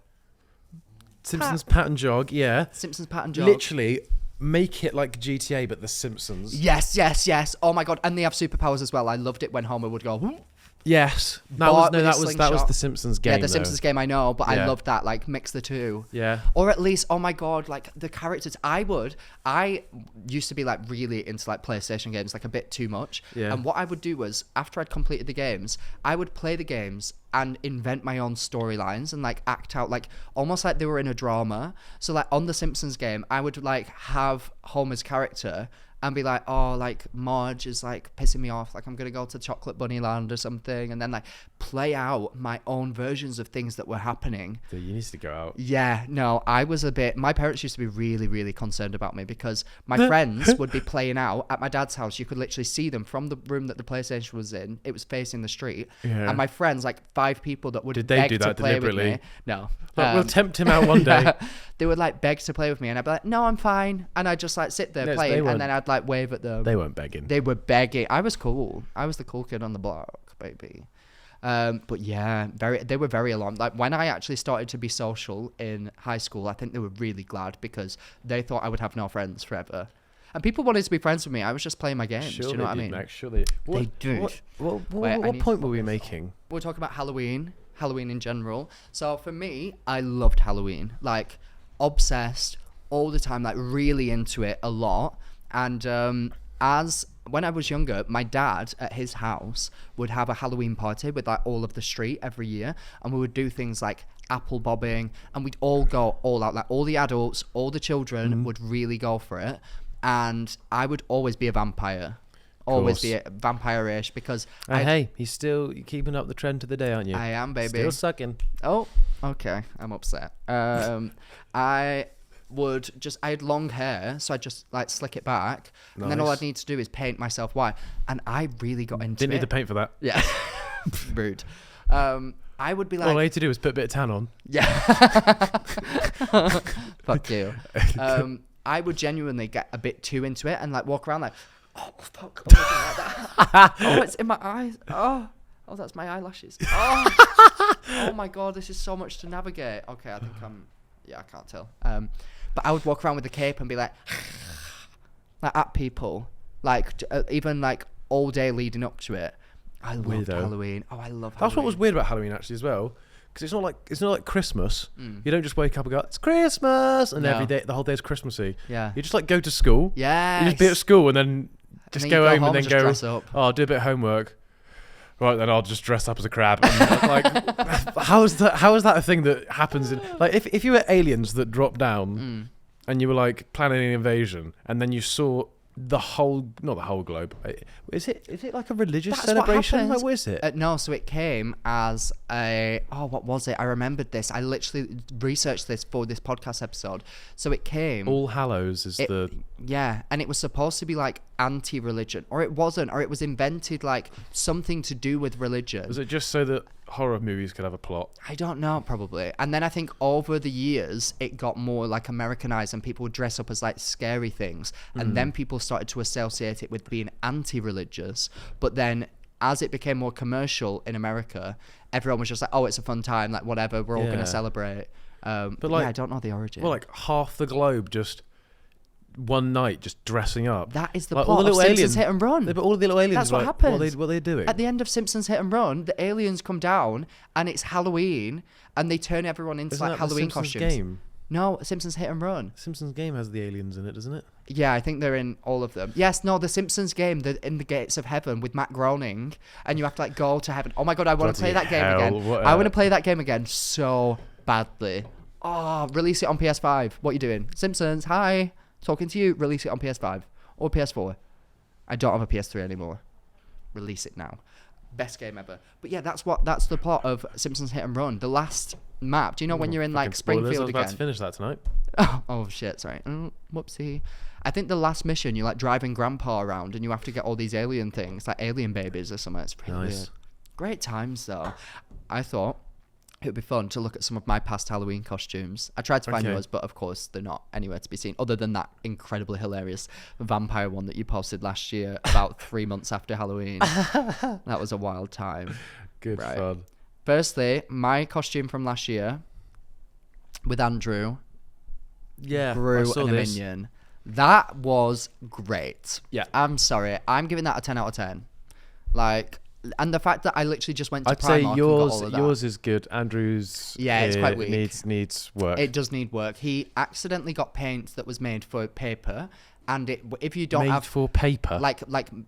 Simpsons Pat and Jog, yeah. Simpsons Pat and Jog. Literally, make it like GTA, but The Simpsons. Yes. Oh my god, and they have superpowers as well. I loved it when Homer would go. Whoop. Yes, that was the Simpsons game. Yeah, the Simpsons game, I know, but I loved that. Like mix the two. Yeah. Or at least, oh my god, like the characters. I used to be like really into like PlayStation games, like a bit too much. Yeah. And what I would do was after I'd completed the games, I would play the games and invent my own storylines and like act out like almost like they were in a drama. So like on the Simpsons game, I would like have Homer's character and be like, oh, like Marge is like pissing me off, like I'm gonna go to Chocolate Bunny Land or something, and then like play out my own versions of things that were happening. So you need to go out. Yeah, no, my parents used to be really, really concerned about me because my friends would be playing out at my dad's house. You could literally see them from the room that the PlayStation was in. It was facing the street. Yeah. And my friends, like 5 people that would beg to play with me. No. We'll tempt him out one day. They would like beg to play with me and I'd be like, no, I'm fine. And I'd just like sit there playing and then I'd like wave at them. They weren't begging. They were begging. I was cool. I was the cool kid on the block, baby. But yeah, they were very alarmed. Like when I actually started to be social in high school, I think they were really glad because they thought I would have no friends forever. And people wanted to be friends with me. I was just playing my games. Sure, do you know what I mean? Max, surely. They did. What point were we making? We're talking about Halloween in general. So for me, I loved Halloween. Like obsessed, all the time, like really into it a lot. And when I was younger, my dad at his house would have a Halloween party with like all of the street every year, and we would do things like apple bobbing, and we'd all go all out, like all the adults, all the children would really go for it, and I would always be a vampire. Always be a vampire-ish, because hey, he's still keeping up the trend to the day, aren't you? I am, baby. Still sucking. Oh, okay. I'm upset. I had long hair, so I'd just like slick it back, and then all I'd need to do is paint myself white, and I really got into it. Didn't need to paint for that. Yeah. Rude. I would be like, all I had to do was put a bit of tan on. Yeah. Fuck you. I would genuinely get a bit too into it and like walk around like, oh fuck, oh, like that. Oh, it's in my eyes. Oh, that's my eyelashes. Oh my god, this is so much to navigate. Okay, I think I can't tell. But I would walk around with a cape and be like at people, like even like all day leading up to it. I loved Halloween. Oh, I love Halloween. That's what was weird about Halloween actually as well, because it's not like Christmas. You don't just wake up and go, it's Christmas, and every day, the whole day is Christmassy. Yeah. You just like go to school. Yeah. You just be at school and then just go home and then go, dress up. oh, I'll do a bit of homework. Right, then I'll just dress up as a crab. And like, how is that a thing that happens in, like, if you were aliens that dropped down and you were like planning an invasion, and then you saw not the whole globe. Is it like a religious celebration? Like, what is it? No, so it came as what was it? I remembered this. I literally researched this for this podcast episode. So it came. All Hallows is Yeah, and it was supposed to be like anti-religion, or it wasn't, or it was invented like something to do with religion. Was it just so that horror movies could have a plot? I don't know, probably. And then I think over the years it got more like Americanized, and people would dress up as like scary things, and then people started to associate it with being anti-religious. But then as it became more commercial in America, everyone was just like, oh, it's a fun time, like whatever, we're all gonna celebrate. But like, I don't know the origin. Well, like half the globe just one night just dressing up. That is the like, plot of Simpsons Hit and Run. But all the little aliens, that's what happens. What are they doing? At the end of Simpsons Hit and Run, the aliens come down and it's Halloween, and they turn everyone into like Halloween costumes. Game? No, Simpsons Hit and Run. Simpsons Game has the aliens in it, doesn't it? Yeah, I think they're in all of them. Yes, no, the Simpsons Game, they're in the Gates of Heaven with Matt Groening, and you have to like go to heaven. Oh my god, I want to play that game again. I want to play that game again so badly. Oh, release it on PS5. What are you doing? Simpsons, hi. Talking to you. Release it on PS5 or PS4. I don't have a PS3 anymore. Release it now. Best game ever. But yeah, that's the plot of Simpsons Hit and Run. The last map. Do you know when you're in like Springfield again? I was about to finish that tonight. Oh shit, sorry. Whoopsie. I think the last mission, you're like driving Grandpa around and you have to get all these alien things, like alien babies or something. It's pretty weird. Great times though. I thought it would be fun to look at some of my past Halloween costumes. I tried to find yours, but of course they're not anywhere to be seen, other than that incredibly hilarious vampire one that you posted last year about 3 months after Halloween. That was a wild time. Good fun. Firstly, my costume from last year with Andrew, Gru and a minion. That was great. Yeah. I'm sorry. I'm giving that a 10 out of 10. Like... And the fact that I literally just went to I'd Primark say and got all of that. yours is good. Andrew's it's quite weak. Needs work. It does need work. He accidentally got paint that was made for paper, and if you don't have for paper, like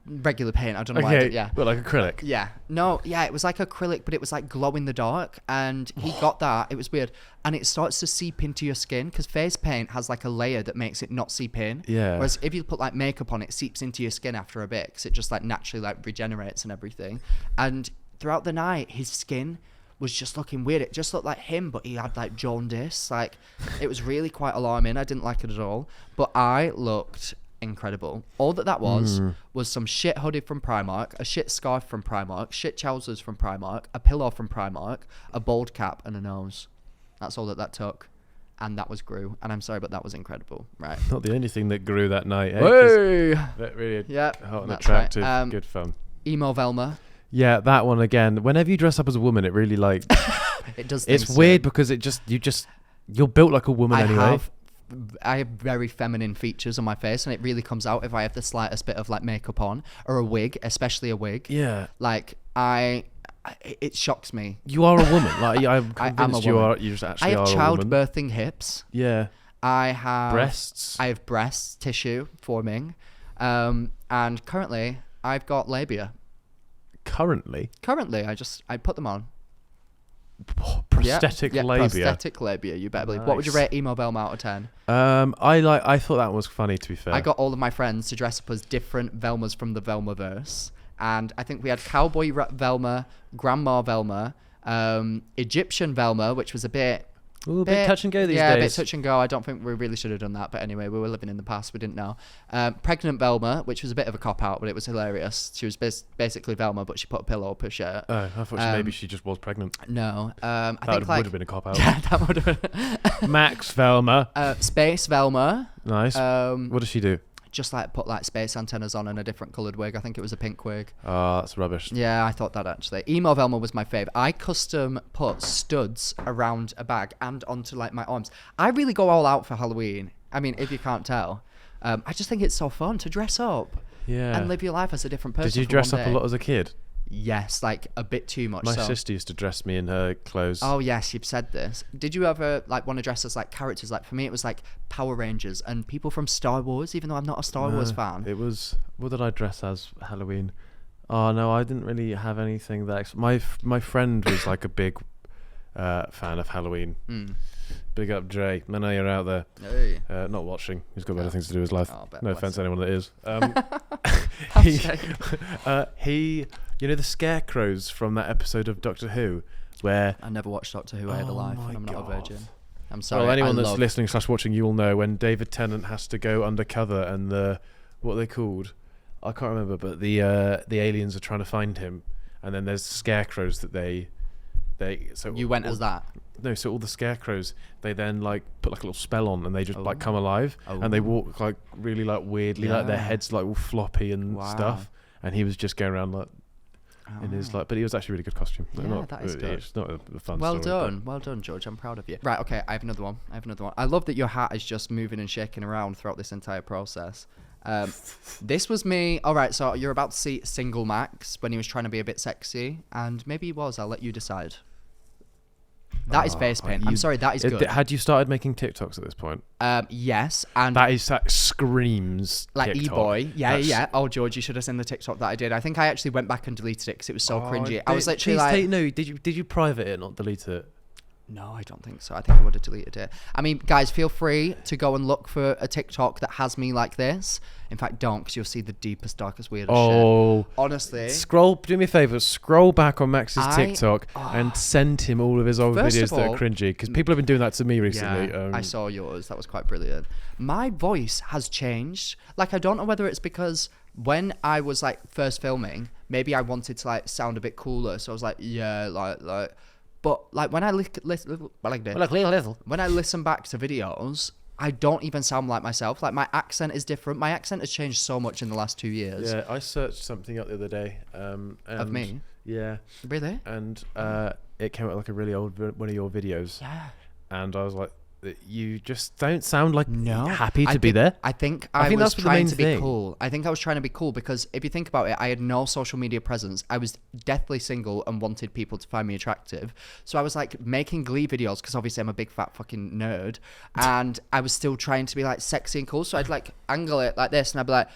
regular paint, I don't know why I did, yeah. But like acrylic. Yeah. No, yeah, it was like acrylic, but it was like glow in the dark, and he got that. It was weird, and it starts to seep into your skin because face paint has like a layer that makes it not seep in. Yeah. Whereas if you put like makeup on, it seeps into your skin after a bit because it just like naturally like regenerates and everything. And throughout the night, his skin was just looking weird. It just looked like him, but he had like jaundice. Like, it was really quite alarming. I didn't like it at all. But I looked incredible. All that was some shit hoodie from Primark, a shit scarf from Primark, shit trousers from Primark, a pillow from Primark, a bald cap, and a nose. That's all that took. And that was Gru. And I'm sorry, but that was incredible. Right. Not the only thing that grew that night. Hey! Really hot and that's attractive. Right. Good fun. Emo Velma. Yeah, that one again. Whenever you dress up as a woman, it really like it does. It's weird because you're built like a woman anyway. I have very feminine features on my face, and it really comes out if I have the slightest bit of like makeup on or a wig, especially a wig. Yeah. Like it shocks me. You are a woman. Like I'm convinced I'm a woman. you just actually I have are a woman. childbirthing hips. Yeah. I have Breasts. I have breast tissue forming, and currently I've got labia. Currently, I put them on. prosthetic labia. Prosthetic labia. You better believe. What would you Nice. rate Emo Velma out of 10? I thought that was funny. To be fair, I got all of my friends to dress up as different Velmas from the Velmaverse, and I think we had Cowboy Velma, Grandma Velma, Egyptian Velma, which was a bit touch and go these yeah, days. a bit touch and go. I don't think we really should have done that, but anyway, we were living in the past. We didn't know. Pregnant Velma, which was a bit of a cop out, but it was hilarious. She was basically Velma, but she put a pillow up her shirt. Oh, I thought maybe she just was pregnant. No, I That think like would have been a cop out. yeah, that would have been Max Velma. Space Velma. Nice. What does she do? Just like put like space antennas on and a different coloured wig. I think it was a pink wig. Oh, that's rubbish. Yeah, I thought that actually. Emo Velma was my fave. I custom put studs around a bag and onto like my arms. I really go all out for Halloween. I mean, if you can't tell, I just think it's so fun to dress up Yeah. and live your life as a different person. Did you for dress one up a day. lot as a kid? Yes, like a bit too much. My so. sister used to dress me in her clothes. Oh yes, you've said this. Did you ever like want to dress as like characters? Like for me, it was like Power Rangers and people from Star Wars. Even though I'm not a Star Wars fan. It was. What did I dress as Halloween? Oh no, I didn't really have anything that. My friend was like a big fan of Halloween. Big up Dre. I know you're out there. Hey. Not watching. He's got better things to do with his life. Oh, bet No bless offense to him. anyone that is. Okay. He, you know the scarecrows from that episode of Doctor Who, where I never watched Doctor Who. I had a Oh life, my and I'm not a God. virgin. I'm sorry. well, anyone I that's love- listening / watching, you will know when David Tennant has to go undercover and what are they called? I can't remember, but the aliens are trying to find him, and then there's scarecrows that they so You went as that. No, so all the scarecrows, they then like put like a little spell on, and they just like Oh. come alive, and they Oh. walk like really like weirdly, like their Yeah. heads like all floppy and Wow. stuff. And he was just going around like in his like, but he was actually a really good costume. Like, Yeah, not, that is good. It's not a fun Well story, done, well done, George. I'm proud of you. Right, okay. I have another one. I love that your hat is just moving and shaking around throughout this entire process. This was me. All right, so you're about to see Single Max when he was trying to be a bit sexy, and maybe he was. I'll let you decide. That is face paint. I'm sorry, that is good. Had you started making TikToks at this point? Yes, and That screams like TikTok. E-boy. Yeah, That's- yeah. Oh, George, you should have seen the TikTok that I did. I think I actually went back and deleted it because it was so cringy. I was literally like, no. Did you private it, not delete it? no, I don't think so. I think I would have deleted it. I mean, guys, feel free to go and look for a TikTok that has me like this. In fact, don't, because you'll see the deepest, darkest, weirdest shit. Oh, Honestly. do me a favor, scroll back on Max's I- TikTok and send him all of his old First videos of that are all- cringy, because people have been doing that to me recently. Yeah, I saw yours. That was quite brilliant. My voice has changed. Like, I don't know whether it's because when I was like first filming, maybe I wanted to like sound a bit cooler. So I was like, yeah, like. But like when I when I listen back to videos, I don't even sound like myself. Like my accent is different. My accent has changed so much in the last 2 years. Yeah, I searched something up the other day. Of And me? Yeah. Really? And it came out like a really old one of your videos. Yeah. And I was like, you just don't sound like No. happy to I be think- there. I think I I think was that's the trying main to be thing. cool. I think I was trying to be cool because if you think about it, I had no social media presence. I was deathly single and wanted people to find me attractive. So I was like making Glee videos because obviously I'm a big fat fucking nerd. And I was still trying to be like sexy and cool. So I'd like angle it like this and I'd be like,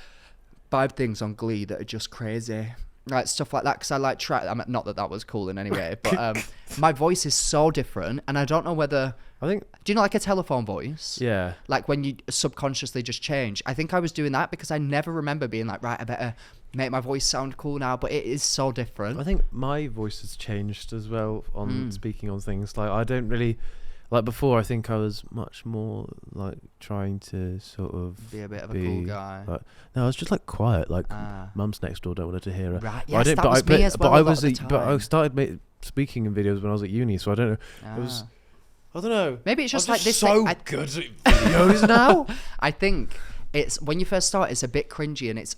5 things on Glee that are just crazy. Like stuff like that because I like try. I mean, not that was cool in any way, but my voice is so different, and I don't know whether. I think. Do you know like a telephone voice? Yeah. Like when you subconsciously just change. I think I was doing that because I never remember being like, right, I better make my voice sound cool now. But it is so different. I think my voice has changed as well on speaking on things. Like I don't really. Like before, I think I was much more like trying to sort of Be a bit of a cool guy. Like, no, I was just like quiet. Like Ah. mum's next door, don't want her to hear her. Right, But I yes, don't- that but was I, me but, as but well I a lot was, of the but I time. started speaking in videos when I was at uni, so I don't know. It was. I don't know. Maybe it's just I'm like this. So like, good at videos now. I think it's when you first start, it's a bit cringy and it's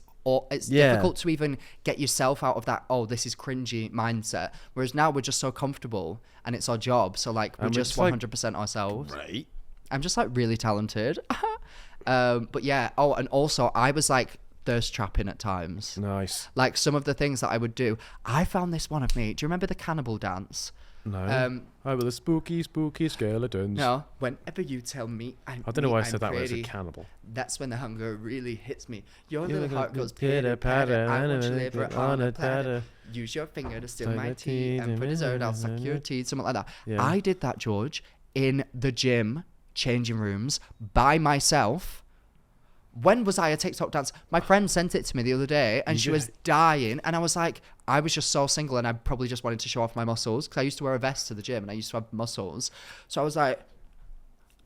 Yeah. difficult to even get yourself out of that, oh, this is cringy mindset. Whereas now we're just so comfortable and it's our job. So like we're And we're just just like, 100% ourselves. Right. I'm just like really talented. But yeah. Oh, and also I was like thirst trapping at times. Nice. Like some of the things that I would do. I found this one of me. Do you remember the cannibal dance? No. But the spooky skeletons. No, whenever you tell me I don't know why I said that way as a cannibal. That's when the hunger really hits me. Your little heart goes pitter-patter. I want your liver on a platter. Use your finger to steal my tea, and for dessert I'll suck your teeth, something like that. Yeah. I did that, George, in the gym, changing rooms, by myself. When was I a TikTok dancer? My friend sent it to me the other day, and she was dying, and I was like, I was just so single, and I probably just wanted to show off my muscles, because I used to wear a vest to the gym, and I used to have muscles. So I was like,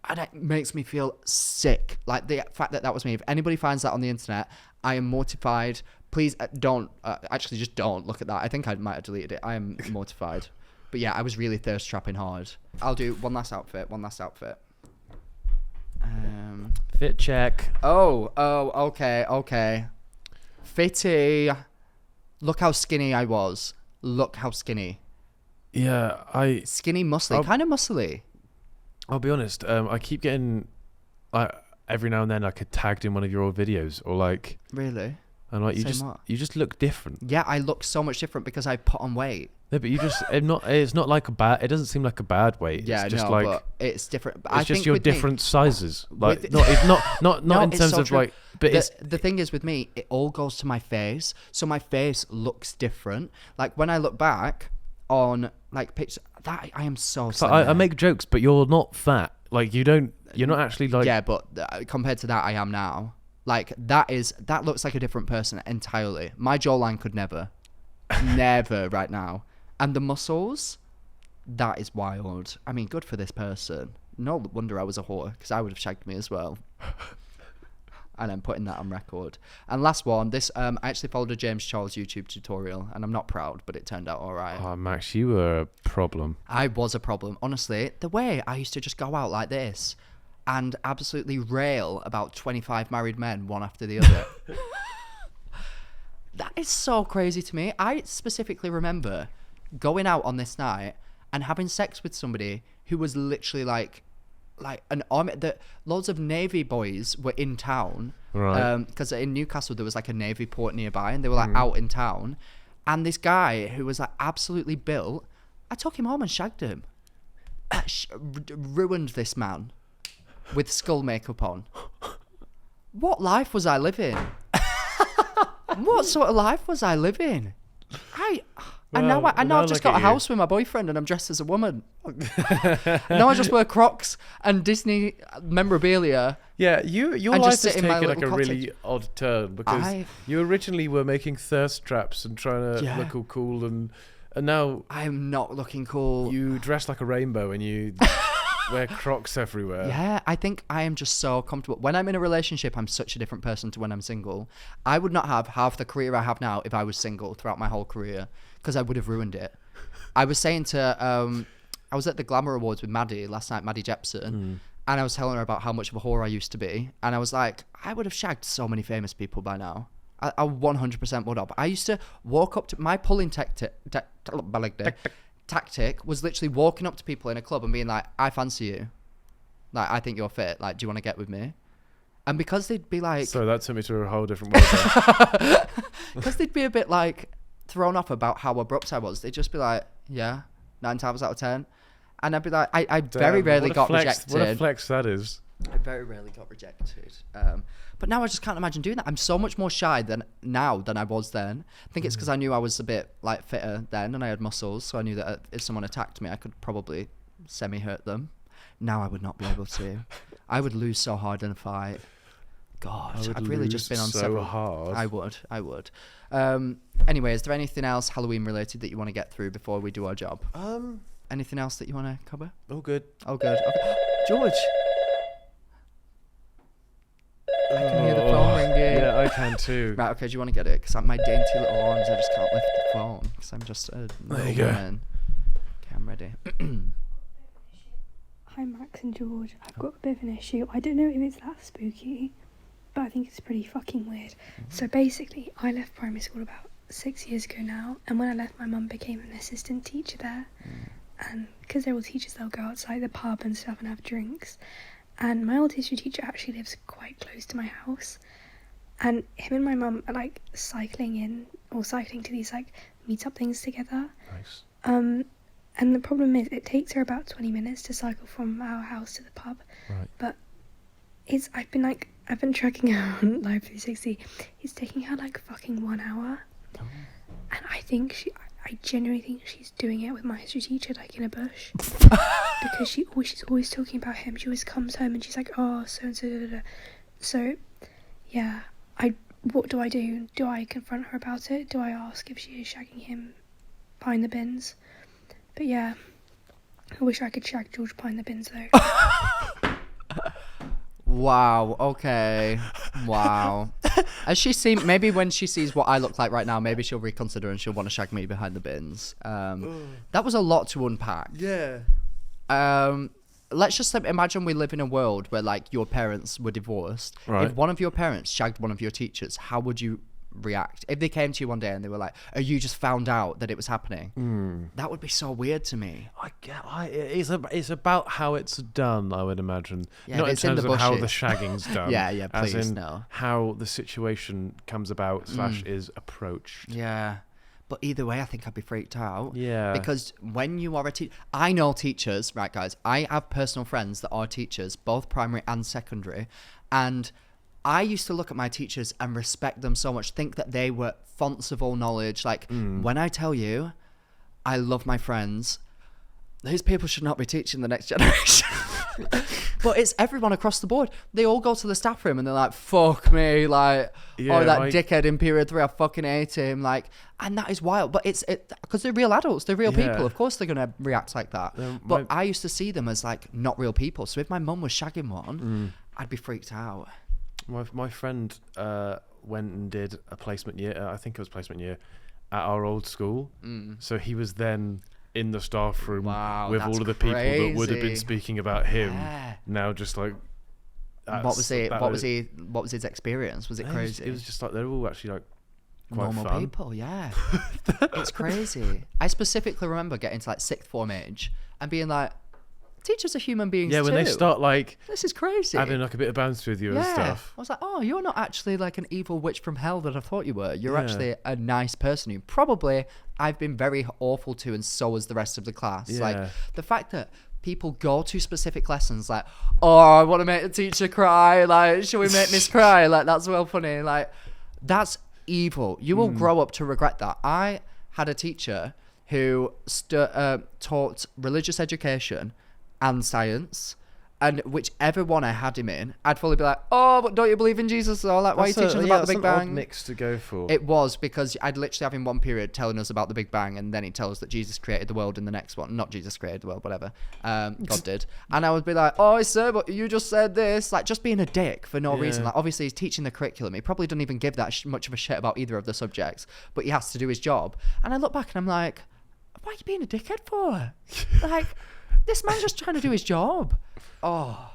and it makes me feel sick. Like, the fact that was me. If anybody finds that on the internet, I am mortified. Please don't, actually just don't look at that. I think I might have deleted it. I am mortified. But yeah, I was really thirst trapping hard. I'll do one last outfit. Fit check. Okay. Fitty. Look how skinny I was. Look how skinny. Yeah, Skinny, muscly. Kind of muscly. I'll be honest. I keep getting, every now and then, like, tagged in one of your old videos, or like. Really? And like, you just look different. Yeah, I look so much different because I put on weight. No, but it's not like a bad. It doesn't seem like a bad weight. Yeah, it's just no, like, but it's different. But it's I just think your with different sizes. Like No, not in terms so of true. like. But the thing is with me, it all goes to my face, so my face looks different. Like when I look back on like pictures, that I am so. I make jokes, but you're not fat. Like you're not actually like. Yeah, but compared to that, I am now. Like that looks like a different person entirely. My jawline could never right now. And the muscles, that is wild. I mean, good for this person. No wonder I was a whore, because I would have shagged me as well. And I'm putting that on record. And last one, this I actually followed a James Charles YouTube tutorial, and I'm not proud, but it turned out all right. Oh, Max, you were a problem. I was a problem. Honestly, the way I used to just go out like this and absolutely rail about 25 married men, one after the other. That is so crazy to me. I specifically remember going out on this night and having sex with somebody who was literally like an army. That loads of Navy boys were in town, right? Because in Newcastle there was like a Navy port nearby, and they were like out in town. And this guy who was like absolutely built, I took him home and shagged him. Ruined this man with skull makeup on. What life was I living? What sort of life was I living? Now I've just got a house with my boyfriend and I'm dressed as a woman. Now I just wear Crocs and Disney memorabilia. Yeah, your and life just has sit in my taken like a little really odd turn, because you originally were making thirst traps and trying to look all cool, and now I'm not looking cool. You dress like a rainbow and you wear Crocs everywhere. Yeah, I think I am just so comfortable. When I'm in a relationship, I'm such a different person to when I'm single. I would not have half the career I have now if I was single throughout my whole career, because I would have ruined it. I was saying to, I was at the Glamour Awards with Maddie last night, Maddie Jepson, and I was telling her about how much of a whore I used to be. And I was like, I would have shagged so many famous people by now. I 100% would have. I used to walk up to my pulling tactic was literally walking up to people in a club and being like, I fancy you. Like, I think you're fit. Like, do you want to get with me? And because they'd be like... So that took me to a whole different world. Because they'd be a bit like thrown off about how abrupt I was. They'd just be like, yeah, 9 times out of 10. And I'd be like, I very rarely got rejected. What a flex that is. I very rarely got rejected. But now I just can't imagine doing that. I'm so much more shy than I was then. I think it's because I knew I was a bit like fitter then and I had muscles, so I knew that if someone attacked me, I could probably semi-hurt them. Now I would not be able to. I would lose so hard in a fight. God, I've really just been on so hard. I would. Anyway, is there anything else Halloween related that you want to get through before we do our job? Anything else that you want to cover? All good. Okay. George. I can hear the phone ringing. Yeah, I can too. Right, okay, do you want to get it? Because my dainty little arms, I just can't lift the phone. Because I'm just a there you go. woman. Okay, I'm ready. Hi, Max and George. I've got a bit of an issue. I don't know if it's that spooky, but I think it's pretty fucking weird. So basically, I left primary school about 6 years ago now. And when I left, my mum became an assistant teacher there. And because they're all teachers, they'll go outside the pub and stuff and have drinks. And my old history teacher actually lives quite close to my house. And him and my mum are like cycling to these like meet-up things together. Nice. And And the problem is, it takes her about 20 minutes to cycle from our house to the pub. Right. But I've been tracking her on Live 360. It's taking her like fucking 1 hour. Oh. And I genuinely think she's doing it with my history teacher, like in a bush. Because she's always talking about him. She always comes home and she's like, oh, so-and-so, da-da-da. So, yeah, what do I do? Do I confront her about it? Do I ask if she is shagging him behind the bins? But yeah, I wish I could shag George behind the bins though. Wow. Okay. Wow. Has she seen? Maybe when she sees what I look like right now, maybe she'll reconsider and she'll want to shag me behind the bins. That was a lot to unpack. Yeah. Let's just imagine we live in a world where like your parents were divorced. Right. If one of your parents shagged one of your teachers, how would you react? If they came to you one day and they were like, "Oh, you just found out that it was happening," that would be so weird to me. It's about how it's done, I would imagine. Yeah, Not in it's in terms the of how the bushes. shagging's done. Yeah, as please, in no. how the situation comes about / is approached. Yeah. But either way, I think I'd be freaked out. Yeah. Because when you are a teacher, I know teachers, right, guys? I have personal friends that are teachers, both primary and secondary. And I used to look at my teachers and respect them so much, think that they were fonts of all knowledge. Like, when I tell you, I love my friends, these people should not be teaching the next generation. But it's everyone across the board. They all go to the staff room and they're like, fuck me, like, Yeah, oh, that dickhead in period 3, I fucking hate him, like, and that is wild. But it's because they're real adults, they're real Yeah. people. Of course they're gonna react like that. But I used to see them as like not real people. So if my mum was shagging one, I'd be freaked out. My friend went and did a placement year. I think it was placement year at our old school. So he was then in the staff room with that's all of the people that would have been crazy. speaking about him. Yeah. Now just like What was his experience? Was it crazy? It was just like they're all actually like quite normal fun. people, yeah. It's crazy. I specifically remember getting to like sixth form age and being like, teachers are human beings Yeah, too. when they start like This is crazy. adding like a bit of banter with you and stuff. I was like, oh, you're not actually like an evil witch from hell that I thought you were. You're Yeah. actually a nice person who probably I've been very awful to, and so has the rest of the class. Yeah. Like the fact that people go to specific lessons like, oh, I want to make the teacher cry. Like, should we make Miss cry? Like, that's well funny. Like, that's evil. You will grow up to regret that. I had a teacher who taught religious education and science, and whichever one I had him in, I'd fully be like, oh, but don't you believe in Jesus? Or like, why are you teaching us about the Big That's an Bang? odd mix to go for. It was, because I'd literally have him one period telling us about the Big Bang, and then he'd tell us that Jesus created the world in the next one. Not Jesus created the world, whatever. God did. And I would be like, oh, sir, but you just said this. Like, just being a dick for no reason. Like, obviously, he's teaching the curriculum. He probably doesn't even give that much of a shit about either of the subjects, but he has to do his job. And I look back and I'm like, what are you being a dickhead for? Like, this man's just trying to do his job. Oh,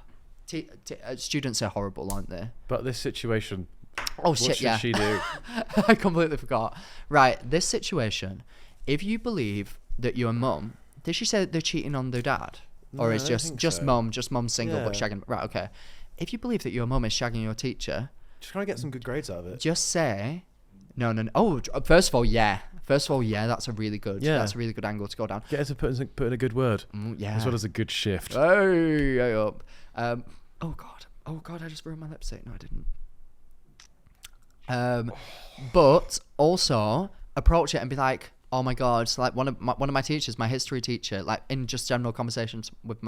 students are horrible, aren't they? But this situation, Oh what shit, should yeah. she do? I completely forgot. Right, this situation, if you believe that your mum, did she say that they're cheating on their dad? Or No, is I don't think just so. mum single but Yeah. shagging? Right, okay. If you believe that your mum is shagging your teacher, Just trying to get some good grades out of it. just say, no. Oh, first of all, yeah. That's a really good. Yeah. That's a really good angle to go down. Get her to put in a good word, Yeah. as well as a good shift. Hey, up. Oh god, I just ruined my lipstick. No, I didn't. But also approach it and be like, oh my god, so like one of my teachers, my history teacher, like in just general conversations with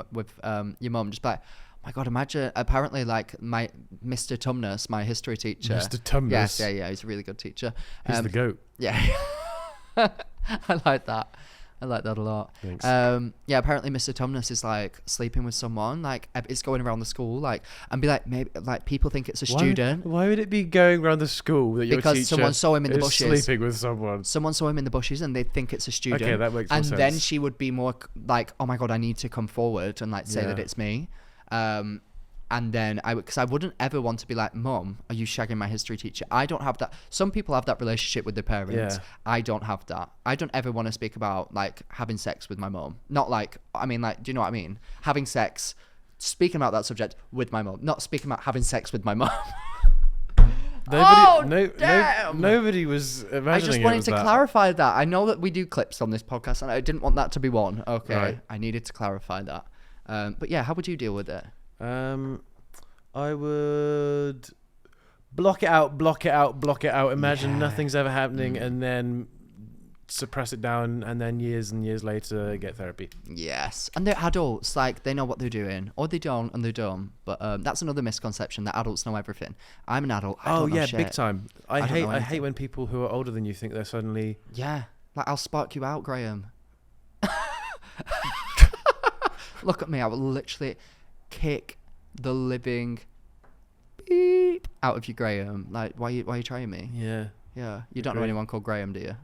your mum, just be like, oh my god, imagine, apparently like my Mr. Tumnus, my history teacher. Mr. Tumnus? Yes, yeah, he's a really good teacher. He's the goat. Yeah. I like that. I like that a lot. Thanks. Yeah, apparently Mr. Tumnus is like sleeping with someone, like it's going around the school, like, and be like, maybe like people think it's a student. Why would it be going around the school that your Because teacher someone saw him in the is bushes. sleeping with someone? Someone saw him in the bushes and they think it's a student. Okay, that makes more And then sense. she would be more like, oh my god, I need to come forward and like say Yeah. that it's me. And then because I wouldn't ever want to be like, Mum, are you shagging my history teacher? I don't have that. Some people have that relationship with their parents. Yeah. I don't have that. I don't ever want to speak about like having sex with my mum. Not like, I mean, like, do you know what I mean? Having sex, speaking about that subject with my mum, not speaking about having sex with my mum. Nobody damn. Nobody was imagining I just it wanted was to that. clarify that. I know that we do clips on this podcast, and I didn't want that to be one. Okay, Right. I needed to clarify that. But yeah, how would you deal with it? I would block it out. Imagine nothing's ever happening, and then suppress it down, and then years and years later get therapy. Yes, and they're adults. Like, they know what they're doing, or they don't, and they don't. But that's another misconception, that adults know everything. I'm an adult. I don't know shit. Big time. I don't know hate anything. when people who are older than you think they're suddenly. Yeah, like, I'll spark you out, Graham. Look at me. I will literally kick the living beep out of you, Graham. Like, why are you trying me? Yeah. Yeah, you don't know Graham. anyone called Graham, do you?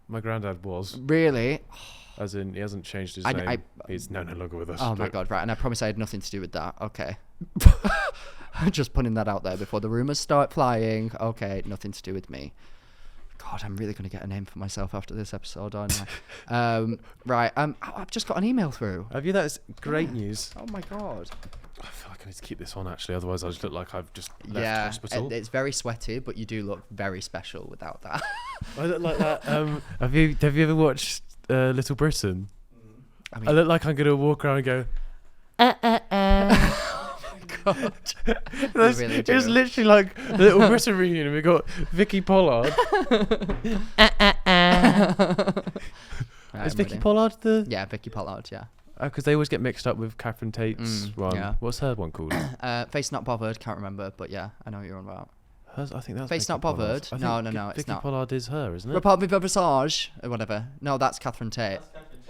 My granddad was. Really? As in, he hasn't changed his I- name. I- He's no longer with us. Oh my but- god, right. And I promise I had nothing to do with that. Okay. Just putting that out there before the rumours start flying. Okay, nothing to do with me. God, I'm really going to get a name for myself after this episode, aren't I? Right. I've just got an email through. Have you? That's great news. Oh my god. I feel like I need to keep this on, actually. Otherwise, I just look like I've just left Yeah, hospital. it's very sweaty, but you do look very special without that. I look like that. Have you ever watched Little Britain? I I mean, look like I'm going to walk around and go, God. That's, really it was do. literally like the Little Britain reunion. We got Vicky Pollard. Right, Is I'm Vicky ready. Pollard the? Yeah, Vicky Pollard, yeah. Because they always get mixed up with Catherine Tate's one. yeah. What's her one called? Face Not Bothered, can't remember, but yeah, I know what you're on about. Hers, I think that's Face Vicky Not Pollard. Bothered? I No, think no, it's Vicky not. Pollard is her, isn't it? Republic of Visage, or whatever. No, that's Catherine Tate.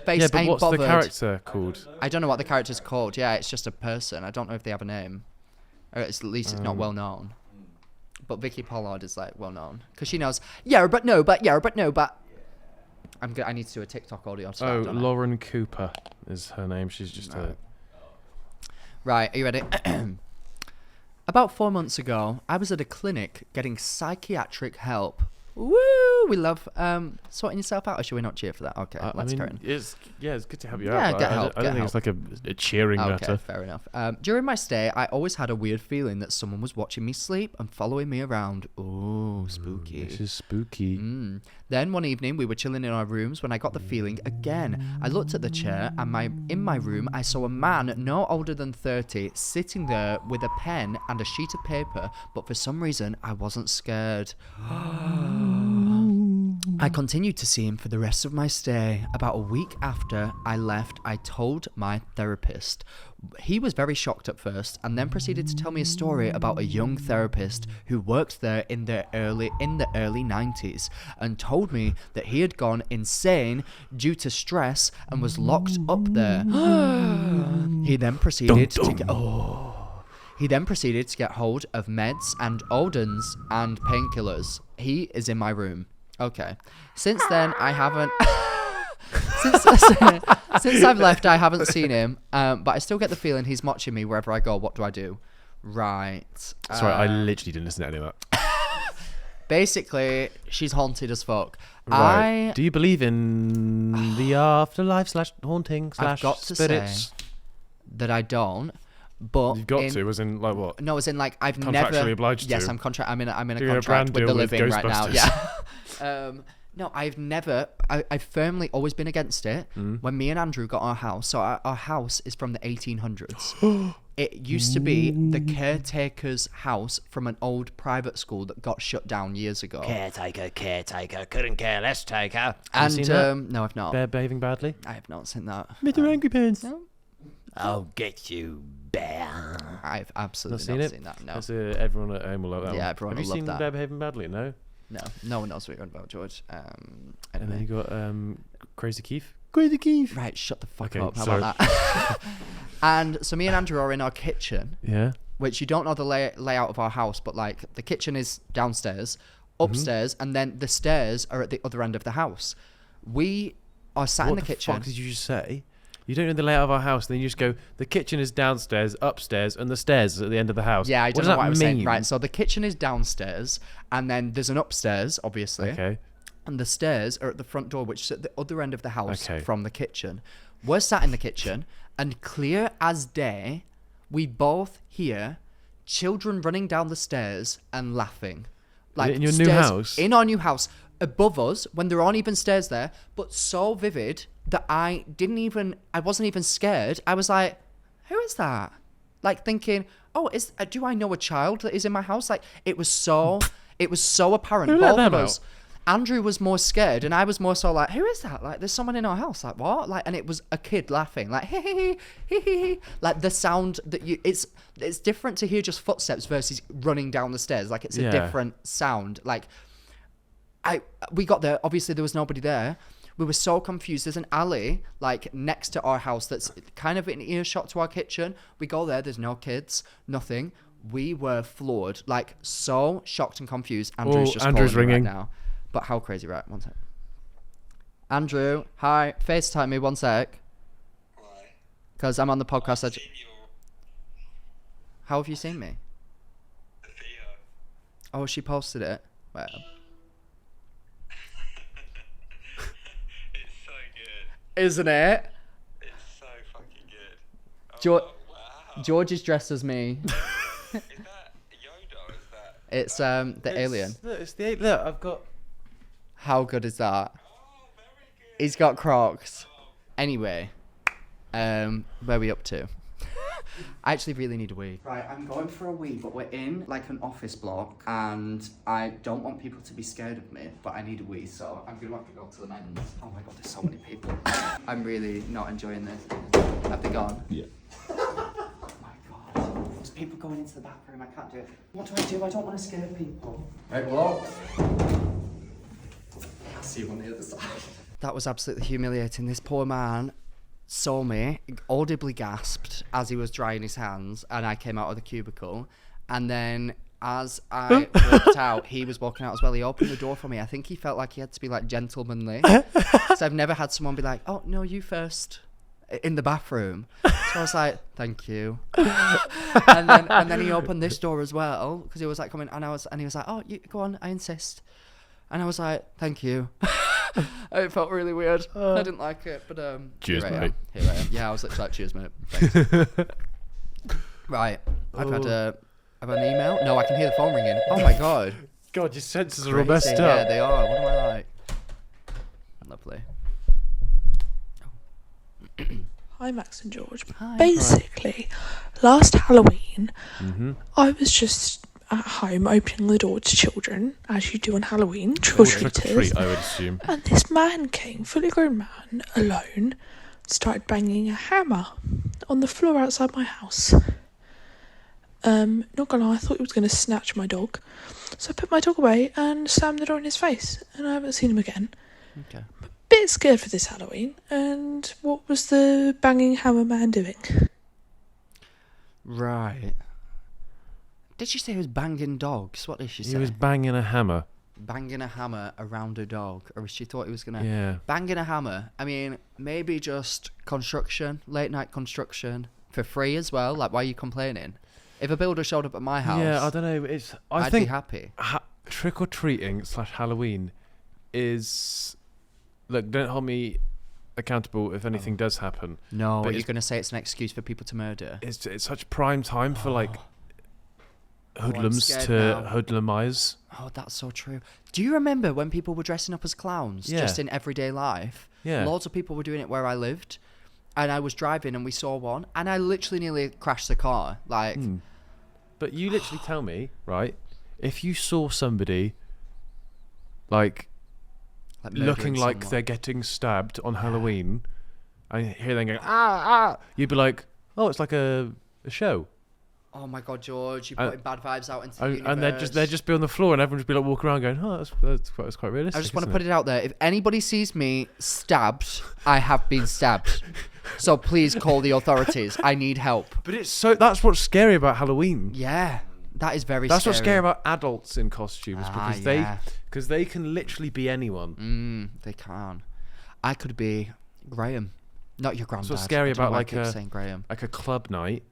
Face Yeah, but Ain't what's Bothered. the character called? I don't know what the character's called. Yeah, it's just a person. I don't know if they have a name. Or at least it's not well known. But Vicky Pollard is like well known because she knows. Yeah, but no, but yeah, but no, but. I need to do a TikTok audio. To Oh, that, don't I? Lauren Cooper is her name. She's just a. Right, are you ready? About 4 months ago, I was at a clinic getting psychiatric help. Woo! We love sorting yourself out. Or should we not cheer for that? Okay, let's carry on. it's good to help you Yeah, out. but get I help, don't get think it's like a cheering Okay, matter. fair enough. During my stay, I always had a weird feeling that someone was watching me sleep and following me around. Ooh, spooky. This is spooky. Then one evening, we were chilling in our rooms when I got the feeling again. I looked at the chair, and in my room, I saw a man no older than 30 sitting there with a pen and a sheet of paper, but for some reason, I wasn't scared. I continued to see him for the rest of my stay. About a week after I left, I told my therapist. He was very shocked at first and then proceeded to tell me a story about a young therapist who worked there in the early 90s and told me that he had gone insane due to stress and was locked up there. He then proceeded to get He then proceeded to get hold of meds and Odins and painkillers. He is in my room. Okay. Since then, I haven't... since I've left, I haven't seen him. But I still get the feeling he's watching me wherever I go. What do I do? Right. Sorry, I literally didn't listen to any of that. Basically, she's haunted as fuck. Right. Do you believe in the afterlife / haunting / I've got to spirits? say that I don't. But You've got to, as in like what? No, as in like I've Contractually never. obliged Yes, to. I'm in a Doing a contract brand with deal the with living right now. Ghostbusters. Yeah. No, I've never. I've firmly always been against it. When me and Andrew got our house, so our house is from the 1800s. It used to be the caretaker's house from an old private school that got shut down years ago. Caretaker, couldn't care less taker. And seen that? no, I've not. Bear behaving badly? I have not seen that. Mr. Angry Pants. No, I'll get you, bear. I've absolutely Not not seen it? seen that. No, That's everyone at home will love that Yeah, one. everyone Have you will love seen that. Bear behaving badly? No. no one knows what you're on about, George. And Anyway. then you got Crazy Keith. Crazy Keith. Right, shut the fuck Okay, up. How sorry. about that? And so me and Andrew are in our kitchen, Yeah. which you don't know the layout of our house, but like the kitchen is downstairs, upstairs, and then the stairs are at the other end of the house. We are sat in What the the kitchen. fuck did you just say? You don't know the layout of our house, then you just go, the kitchen is downstairs, upstairs, and the stairs is at the end of the house. Yeah, I What don't does know that what I was mean? saying. Right, so the kitchen is downstairs, and then there's an upstairs, obviously. Okay. And the stairs are at the front door, which is at the other end of the house Okay. from the kitchen. We're sat in the kitchen, and clear as day, we both hear children running down the stairs and laughing. Like in your new stairs, house? in our new house, above us, when there aren't even stairs there, but so vivid that I wasn't even scared. I was like, who is that? Like thinking, oh, do I know a child that is in my house? Like it was so apparent. Who let Both of them us. Andrew was more scared, and I was more so like, who is that? Like, there's someone in our house. Like, what? Like, and it was a kid laughing, like, hee hee hee hee hee. Like the sound that it's different to hear just footsteps versus running down the stairs. Like it's a different sound. Like, we got there. Obviously, there was nobody there. We were so confused. There's an alley like next to our house that's kind of in earshot to our kitchen. We go there. There's no kids, nothing. We were floored, like so shocked and confused. Andrew's calling ringing right now. But how crazy, right? One sec. Andrew, hi. FaceTime me, 1 sec. Why? Because I'm on the podcast. How have you seen me? The video. Oh, she posted it. Well, It's so good. isn't it? It's so fucking good. Oh, George, wow. George is dressed as me. Is that Yoda or is that... It's the alien. It's the look. I've got. How good is that? Oh, very good. He's got Crocs. Anyway, where are we up to? I actually really need a wee. Right, I'm going for a wee, but we're in like an office block, and I don't want people to be scared of me, but I need a wee, so I'm gonna have to go to the men's. Oh my god, there's so many people. I'm really not enjoying this. Have they gone? Yeah. Oh my god, there's people going into the bathroom. I can't do it. What do? I don't want to scare people. Right, well. I'll see you on the other side. That was absolutely humiliating. This poor man saw me, audibly gasped as he was drying his hands, and I came out of the cubicle. And then as I walked out, he was walking out as well. He opened the door for me. I think he felt like he had to be like gentlemanly. So I've never had someone be like, oh, no, you first in the bathroom. So I was like, thank you. and then he opened this door as well, because he was like coming, and he was like, oh, you go on, I insist. And I was like, thank you. It felt really weird. I didn't like it, but cheers, here I mate. am. Here I am. Yeah, I was literally like, cheers, mate. Thanks. Right, I've had an email. No, I can hear the phone ringing. Oh my god. God, your senses are all messed Crazy. up. Yeah, they are. What am I like? Lovely. Hi, Max and George. Hi. Basically, last Halloween, Mm-hmm. I was just at home opening the door to children, as you do on Halloween, trick-or-treaters. Treat, I would assume. And this man came, fully grown man, alone, started banging a hammer on the floor outside my house. Not gonna lie, I thought he was gonna snatch my dog. So I put my dog away and slammed the door in his face, and I haven't seen him again. Okay. Bit scared for this Halloween. And what was the banging hammer man doing? Right. Did she say he was banging dogs? What did she say? He was banging a hammer. Banging a hammer around a dog, or she thought he was gonna Yeah. banging a hammer. I mean, maybe just construction, late night construction for free as well. Like, why are you complaining? If a builder showed up at my house, Yeah, I don't know. I I'd think be happy. trick or treating / Halloween is. Look, don't hold me accountable if anything does happen. No, but you're it's- gonna say it's an excuse for people to murder. It's such prime time for like I'm hoodlums scared to now. hoodlumize. Oh, that's so true. Do you remember when people were dressing up as clowns Yeah. just in everyday life? Yeah. Loads of people were doing it where I lived, and I was driving and we saw one, and I literally nearly crashed the car. Like, But you literally tell me, right? If you saw somebody like murdering looking like someone. they're getting stabbed on Halloween, and hear them going ah, you'd be like, oh, it's like a show, Oh my god, George, you're And- putting bad vibes out into the universe. and they'd just be on the floor, and everyone would be like walking around going, oh, that's quite realistic. I just want to isn't put it out there. If anybody sees me stabbed, I have been stabbed. So please call the authorities. I need help. But that's what's scary about Halloween. Yeah, that is very That's scary. what's scary about adults in costumes, because yeah. they can literally be anyone. They can. I could be Graham. Not your granddad. what's scary I don't know about, why I like, keep a- saying Graham. Like a club night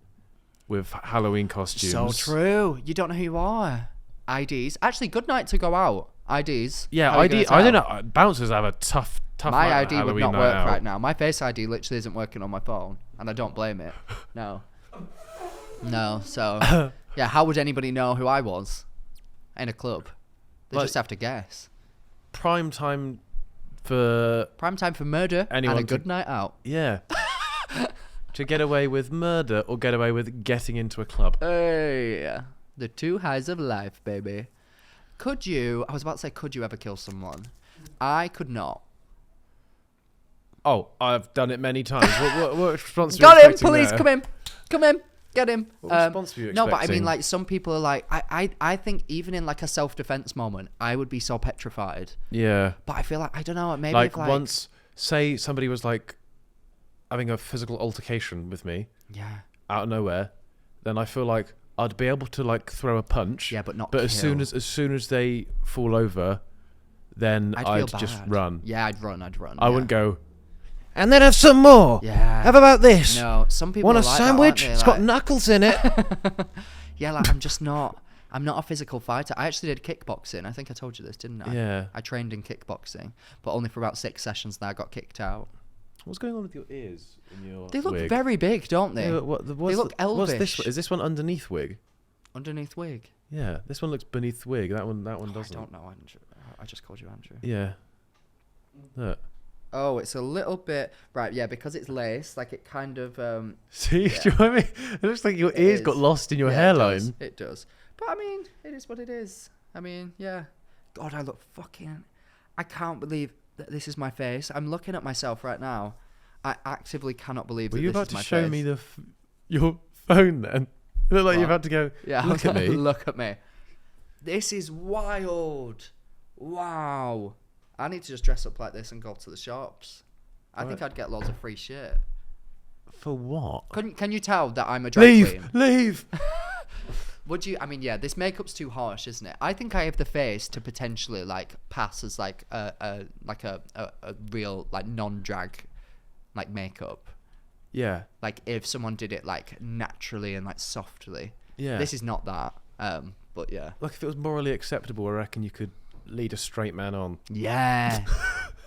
with Halloween costumes. So true. You don't know who you are. IDs. Actually, good night to go out. IDs. Yeah, How are you gonna ID. I don't tell? know. Bouncers have a tough My night on ID would Halloween not night work out. right now. My Face ID literally isn't working on my phone, and I don't blame it. No. No. So yeah, how would anybody know who I was in a club? They Like- just have to guess. Prime time for Prime time for murder Anyone and a to- good night out. yeah. To get away with murder or get away with getting into a club. Hey, the two highs of life, baby. Could you? I was about to say, could you ever kill someone? I could not. Oh, I've done it many times. What response? Got him, police! Come in, get him. What response were you No, but I mean, expecting? like, some people are like, I think even in like a self-defense moment, I would be so petrified. Yeah. But I feel like, I don't know, maybe Like if like once, say somebody was like having a physical altercation with me yeah, out of nowhere, then I feel like I'd be able to like throw a punch. yeah, but not. But kill. as soon as they fall over, then I'd feel just bad. run. Yeah, I'd run. I wouldn't go. And then have some more. Yeah. How about this? No, some people Want a are like sandwich? That, aren't It's they? got Like, knuckles in it. yeah, like I'm just not. I'm not a physical fighter. I actually did kickboxing. I think I told you this, didn't I? Yeah. I trained in kickboxing, but only for about 6 sessions. Then I got kicked out. What's going on with your ears in your They look wig? very big, don't they? Yeah, what's look What's this? elvish. Is this one underneath wig? Underneath wig. Yeah, this one looks beneath wig. That one I doesn't. don't know, Andrew. I just called you Andrew. Yeah. Look. Oh, it's a little bit right. Yeah, because it's lace. Like it kind of. See, do you know what I mean? It looks like your It ears is. got lost in your yeah, hairline. It does. But I mean, it is what it is. I mean, yeah. God, I look fucking. I can't believe that this is my face. I'm looking at myself right now. I actively cannot believe Were that you this about is to my show face. me your phone then? It looked like you're What? about to go. Yeah, Look at me. look at me. This is wild. Wow. I need to just dress up like this and go to the shops. I think I'd get loads of free shit. For what? Can you tell that I'm a drag queen? Leave. Would you? I mean, yeah, this makeup's too harsh, isn't it? I think I have the face to potentially like pass as like a real like non-drag like makeup. Yeah. Like if someone did it like naturally and like softly. Yeah. This is not that. But yeah. Like if it was morally acceptable, I reckon you could lead a straight man on. Yeah.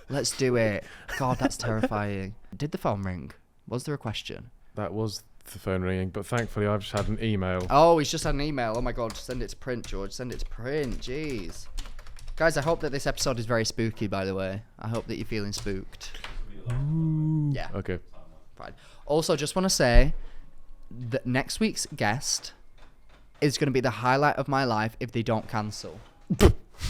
Let's do it. God, that's terrifying. Did the phone ring? Was there a question? That was the phone ringing, but thankfully I've just had an email. Oh, he's just had an email. Oh my God, send it to print, George. Send it to print. Jeez. Guys, I hope that this episode is very spooky, by the way. I hope that you're feeling spooked. Yeah, Okay. fine. Also, just want to say that next week's guest is going to be the highlight of my life if they don't cancel.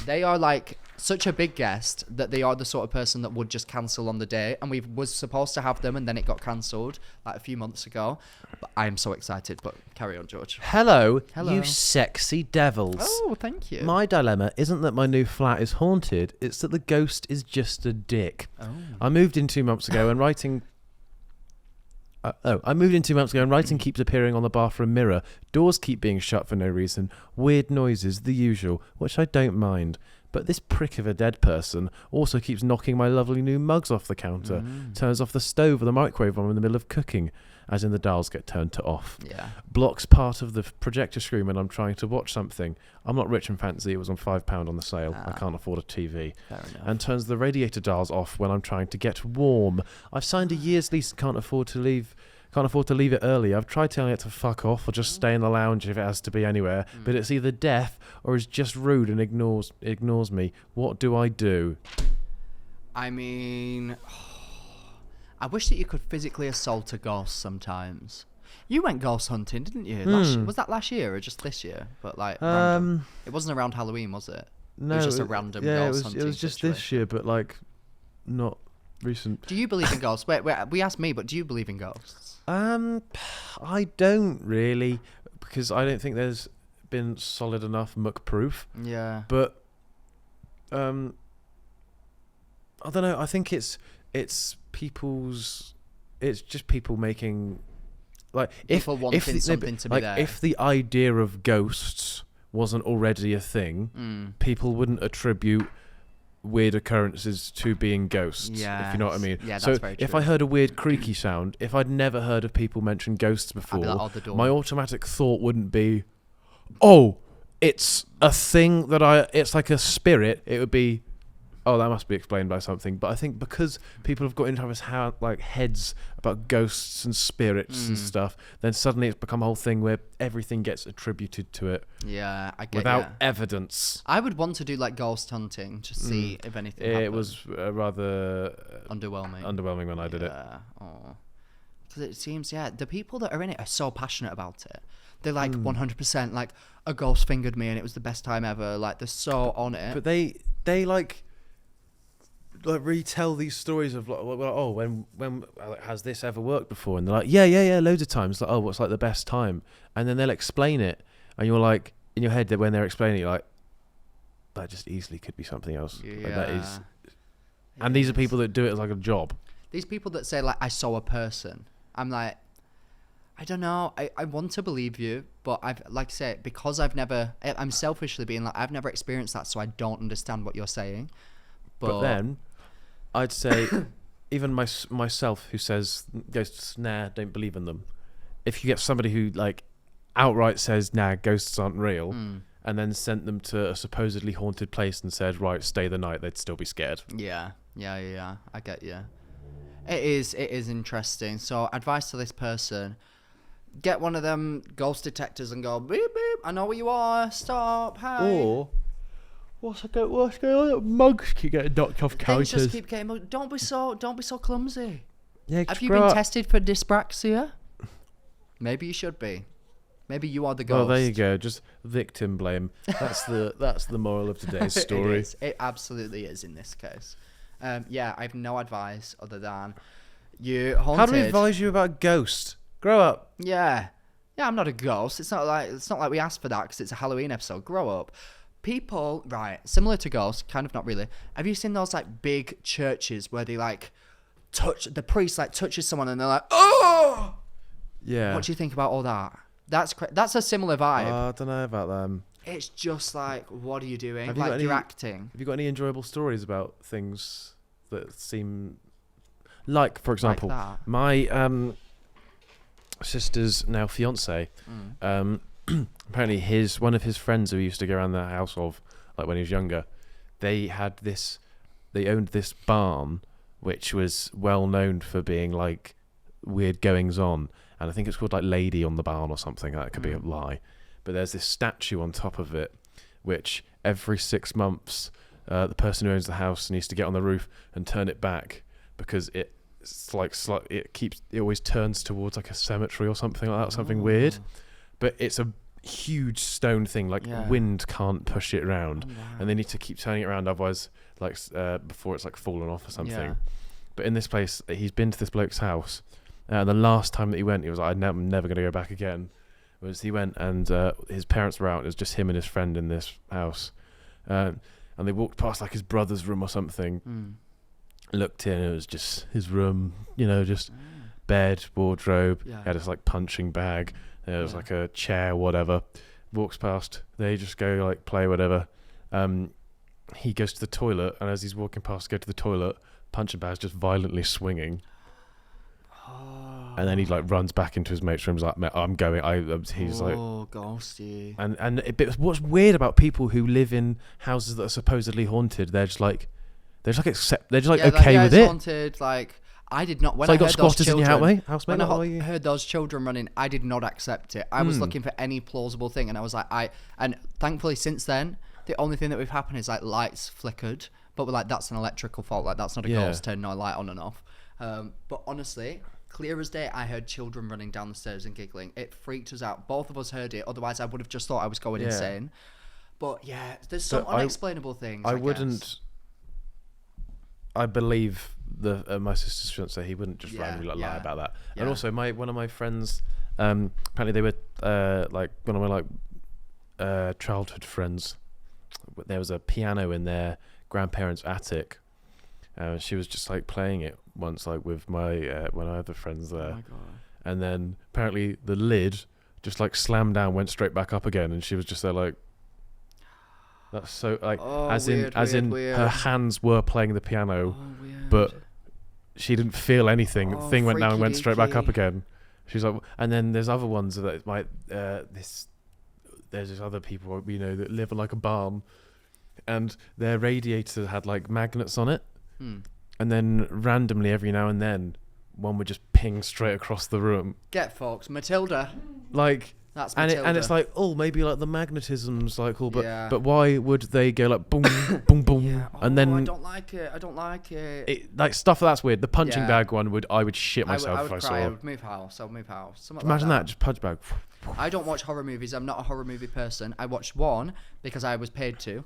They are like such a big guest that they are the sort of person that would just cancel on the day, and we was supposed to have them and then it got cancelled like a few months ago. But I am so excited. But carry on, George. Hello, Hello. you sexy devils. Oh, thank you. My dilemma isn't that my new flat is haunted, it's that the ghost is just a dick. Oh. I moved in 2 months ago and writing... I moved in 2 months ago and writing keeps appearing on the bathroom mirror. Doors keep being shut for no reason. Weird noises, the usual, which I don't mind. But this prick of a dead person also keeps knocking my lovely new mugs off the counter, turns off the stove or the microwave when I'm in the middle of cooking, as in the dials get turned to off. Yeah. Blocks part of the projector screen when I'm trying to watch something. I'm not rich and fancy, it was on £5 on the sale. I can't afford a TV. Fair enough. And turns the radiator dials off when I'm trying to get warm. I've signed a year's lease and can't afford to leave it early. I've tried telling it to fuck off or just stay in the lounge if it has to be anywhere, but it's either deaf or is just rude and ignores me. What do I do? I mean, I wish that you could physically assault a ghost sometimes. You went ghost hunting, didn't you? Was that last year or just this year? But like, random. It wasn't around Halloween, was it? No, it was just a random ghost hunting it was just situation. this year, but like not recent. Do you believe in ghosts? Wait, we asked me, but do you believe in ghosts? I don't really, because I don't think there's been solid enough muck proof. Yeah. But I don't know. I think it's just people making like People wanting something to be like there. if the idea of ghosts wasn't already a thing, people wouldn't attribute weird occurrences to being ghosts, if you know what I mean. Yeah, so that's very if true. I heard a weird creaky sound, if I'd never heard of people mention ghosts before, like, "Oh, the door." my automatic thought wouldn't be, oh, it's a thing that it's like a spirit. It would be, oh, that must be explained by something. But I think because people have got into his heads about ghosts and spirits and stuff, then suddenly it's become a whole thing where everything gets attributed to it. Yeah, I get without ya. evidence. I would want to do like ghost hunting to see if anything happened. It was rather underwhelming when I did it. Because it seems, the people that are in it are so passionate about it. They're like 100% like, a ghost fingered me and it was the best time ever. Like, they're so on it. But they like retell these stories of like, oh, when has this ever worked before? And they're like, yeah, loads of times. Like, oh, what's like the best time? And then they'll explain it, and you're like, in your head, that when they're explaining it, you're like, that just easily could be something else. Yeah. Like, that is. And these are people that do it as like a job. These people that say like, I saw a person. I'm like, I don't know. I want to believe you, but I've, like I say, because I'm selfishly being like, I've never experienced that, so I don't understand what you're saying. But then, I'd say, even myself who says ghosts, nah, don't believe in them. If you get somebody who like outright says, nah, ghosts aren't real, and then sent them to a supposedly haunted place and said, right, stay the night, they'd still be scared. Yeah. I get you. It is interesting. So, advice to this person: get one of them ghost detectors and go, beep beep, I know where you are. Stop. Hi. Or what's going on? Mugs keep getting knocked off Things counters. just keep getting. Don't be so clumsy. Yeah, Have you been tested for dyspraxia? Maybe you should be. Maybe you are the ghost. Well, there you go. Just victim blame. That's the moral of today's story. It absolutely is in this case. I have no advice other than you haunted. How do we advise you about ghosts? Grow up. Yeah, I'm not a ghost. It's not like we asked for that because it's a Halloween episode. Grow up. People, right, similar to ghosts, kind of not really. Have you seen those like big churches where they like the priest like touches someone and they're like, oh! Yeah. What do you think about all that? That's a similar vibe. I don't know about them. It's just like, what are you doing? Have you got Like, you're acting. Have you got any enjoyable stories about things that seem like, for example, that? my sister's now fiance. Apparently, one of his friends who he used to go around the house of, like when he was younger, they owned this barn, which was well known for being like weird goings on, and I think it's called like Lady on the Barn or something. That could be a lie, but there's this statue on top of it, which every 6 months, the person who owns the house needs to get on the roof and turn it back because it always turns towards like a cemetery or something like that, something weird. But it's a huge stone thing, like wind can't push it around, and they need to keep turning it around, otherwise like before it's like fallen off or something. But in this place, he's been to this bloke's house, and the last time that he went, he was like, I'm never going to go back again. He went and his parents were out, and it was just him and his friend in this house, and they walked past like his brother's room or something, looked in, and it was just his room, just bed, wardrobe, he had this like punching bag, there was like a chair, whatever. Walks past, they just go like play whatever. He goes to the toilet, and as he's walking past to go to the toilet, punching bag's just violently swinging. And then he like runs back into his mate's room. He's like, "Mate, I'm going." He's like, "Oh, ghosty." And what's weird about people who live in houses that are supposedly haunted? They're just like okay with it. Haunted, like. I did not. When so I you got heard squatters those in children, your house, mate? When I heard those children running, I did not accept it. I was looking for any plausible thing, and I was like, and thankfully since then, the only thing that we've happened is like lights flickered, but we're like, that's an electrical fault. Like that's not a ghost turning a light on and off. But honestly, clear as day, I heard children running down the stairs and giggling. It freaked us out. Both of us heard it. Otherwise, I would have just thought I was going insane. But yeah, there's some unexplainable things. I wouldn't. I believe my sister's fiance. He wouldn't just randomly lie about that. Yeah. And also, one of my friends. Apparently, they were like one of my childhood friends. There was a piano in their grandparents' attic. She was just like playing it once, like with my one of my other friends there. Oh my God. And then apparently the lid just like slammed down, went straight back up again, and she was just there like. That's so like weird. Her hands were playing the piano, but she didn't feel anything. The thing went down and went straight back up again. She's like, and then there's other ones that might there's just other people that live in like a barn, and their radiator had like magnets on it, Hmm. and then randomly every now and then one would just ping straight across the room. Get folks, Matilda. Like, That's and Matilda. it's like, oh, maybe like the magnetism's like cool, but Yeah. but why would they go like boom, boom, boom, Yeah. and Oh, then I don't like it. I don't like it. it, like stuff that's weird. The punching Yeah. bag one I would shit myself I if would I cry. I saw. would move house. I would move house. Something Imagine like that, just punch bag. I don't watch horror movies. I'm not a horror movie person. I watched one because I was paid to.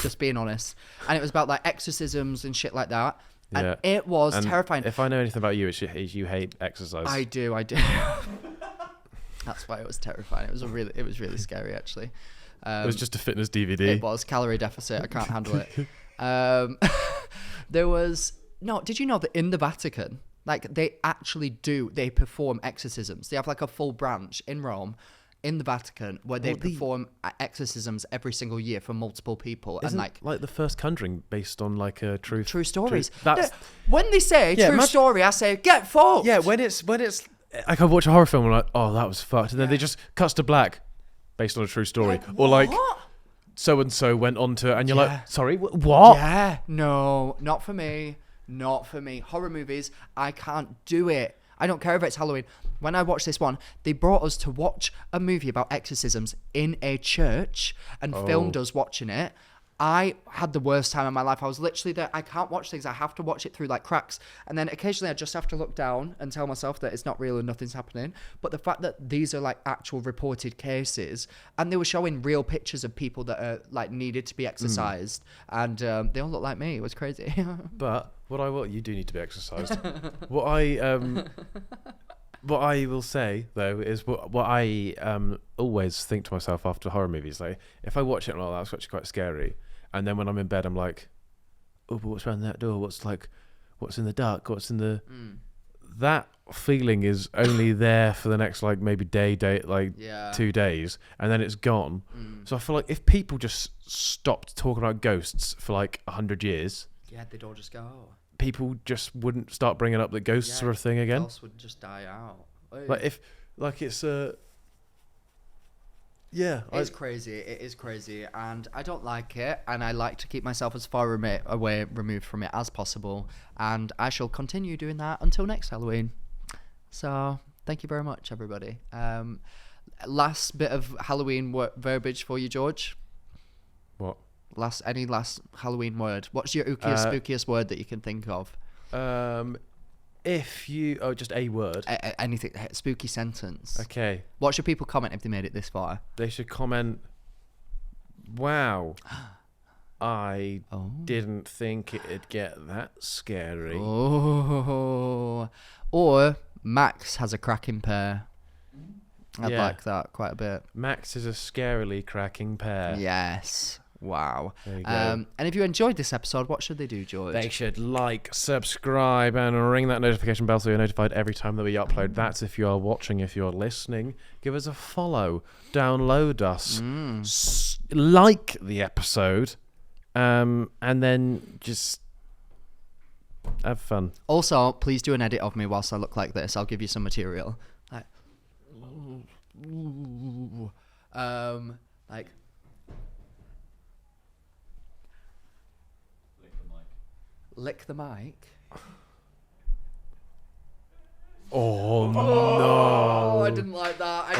Just being honest. And it was about like exorcisms and shit like that. And Yeah. it was And terrifying. If I know anything about you, it's you hate exercise. I do. That's why it was terrifying. It was really scary actually. It was just a fitness DVD. It was calorie deficit. I can't handle it. Did you know that in the Vatican, like they perform exorcisms. They have like a full branch in Rome, in the Vatican, where they perform exorcisms every single year for multiple people. Isn't and like the first Conjuring based on like a true stories. That's When they say true story, I say get fucked. yeah. When it's like I watch a horror film and I'm like, oh, that was fucked, and then they just cuts to black, based on a true story, or like What? so and so went on to, and you're Yeah. like, sorry, what? Yeah, no, not for me. Not for me. Horror movies, I can't do it. I don't care if it's Halloween. When I watched this one, they brought us to watch a movie about exorcisms in a church and filmed us watching it. I had the worst time of my life. I was literally there. I can't watch things. I have to watch it through like cracks. And then occasionally I just have to look down and tell myself that it's not real and nothing's happening. But the fact that these are like actual reported cases, and they were showing real pictures of people that are like needed to be exorcised, and they all look like me. It was crazy. But you do need to be exercised. what I will say though is what I always think to myself after horror movies, like if I watch it and all that's actually quite scary, and then when I'm in bed I'm like, oh, but what's around that door? What's in the dark? What's in the that feeling is only there for the next like maybe day 2 days, and then it's gone. So I feel like if people just stopped talking about ghosts for like 100 years, Yeah, they'd all just go. people just wouldn't start bringing up that ghosts are a thing again. Else would just die out. Like if, like it's yeah, It's crazy. It is crazy, and I don't like it. And I like to keep myself as far removed from it as possible. And I shall continue doing that until next Halloween. So thank you very much, everybody. Last bit of Halloween verbiage for you, George. What? Any last Halloween word? What's your spookiest word that you can think of? If you just a word. Anything spooky sentence. Okay. What should people comment if they made it this far? They should comment. Wow. I didn't think it'd get that scary. Oh. Or Max has a cracking pair. I'd like that quite a bit. Max is a scarily cracking pair. Yes. Wow. There you go. And if you enjoyed this episode, what should they do, George? They should like, subscribe, and ring that notification bell so you're notified every time that we upload. That's if you are watching. If you're listening, give us a follow, download us, like the episode, and then just have fun. Also, please do an edit of me whilst I look like this. I'll give you some material. Like, lick the mic. Oh no! Oh, I didn't like that. I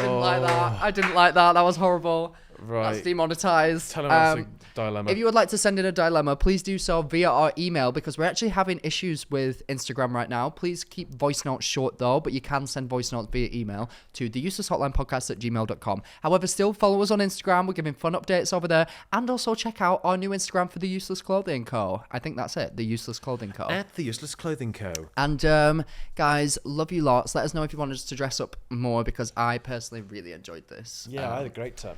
didn't like that. That was horrible. Right. That's demonetized. Tell them that's a dilemma. If you would like to send in a dilemma, please do so via our email, because we're actually having issues with Instagram right now. Please keep voice notes short though, but you can send voice notes via email to theuselesshotlinepodcast@gmail.com. However, still follow us on Instagram. We're giving fun updates over there. And also check out our new Instagram for the Useless Clothing Co. I think that's it. The Useless Clothing Co. At the Useless Clothing Co. And guys, love you lots. Let us know if you want us to dress up more, because I personally really enjoyed this. Yeah, I had a great time.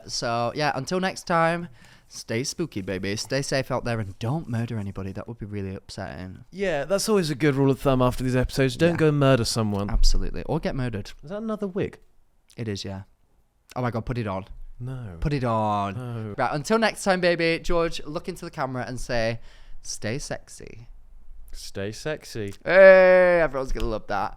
So yeah, until next time, stay spooky, baby. Stay safe out there, and don't murder anybody. That would be really upsetting. Yeah, that's always a good rule of thumb after these episodes. Don't go and murder someone. Absolutely. Or get murdered. Is that another wig? It is, yeah. Oh my god, put it on. No. Put it on. No. Right, until next time, baby. George, look into the camera and say, stay sexy. Stay sexy. Hey, everyone's gonna love that.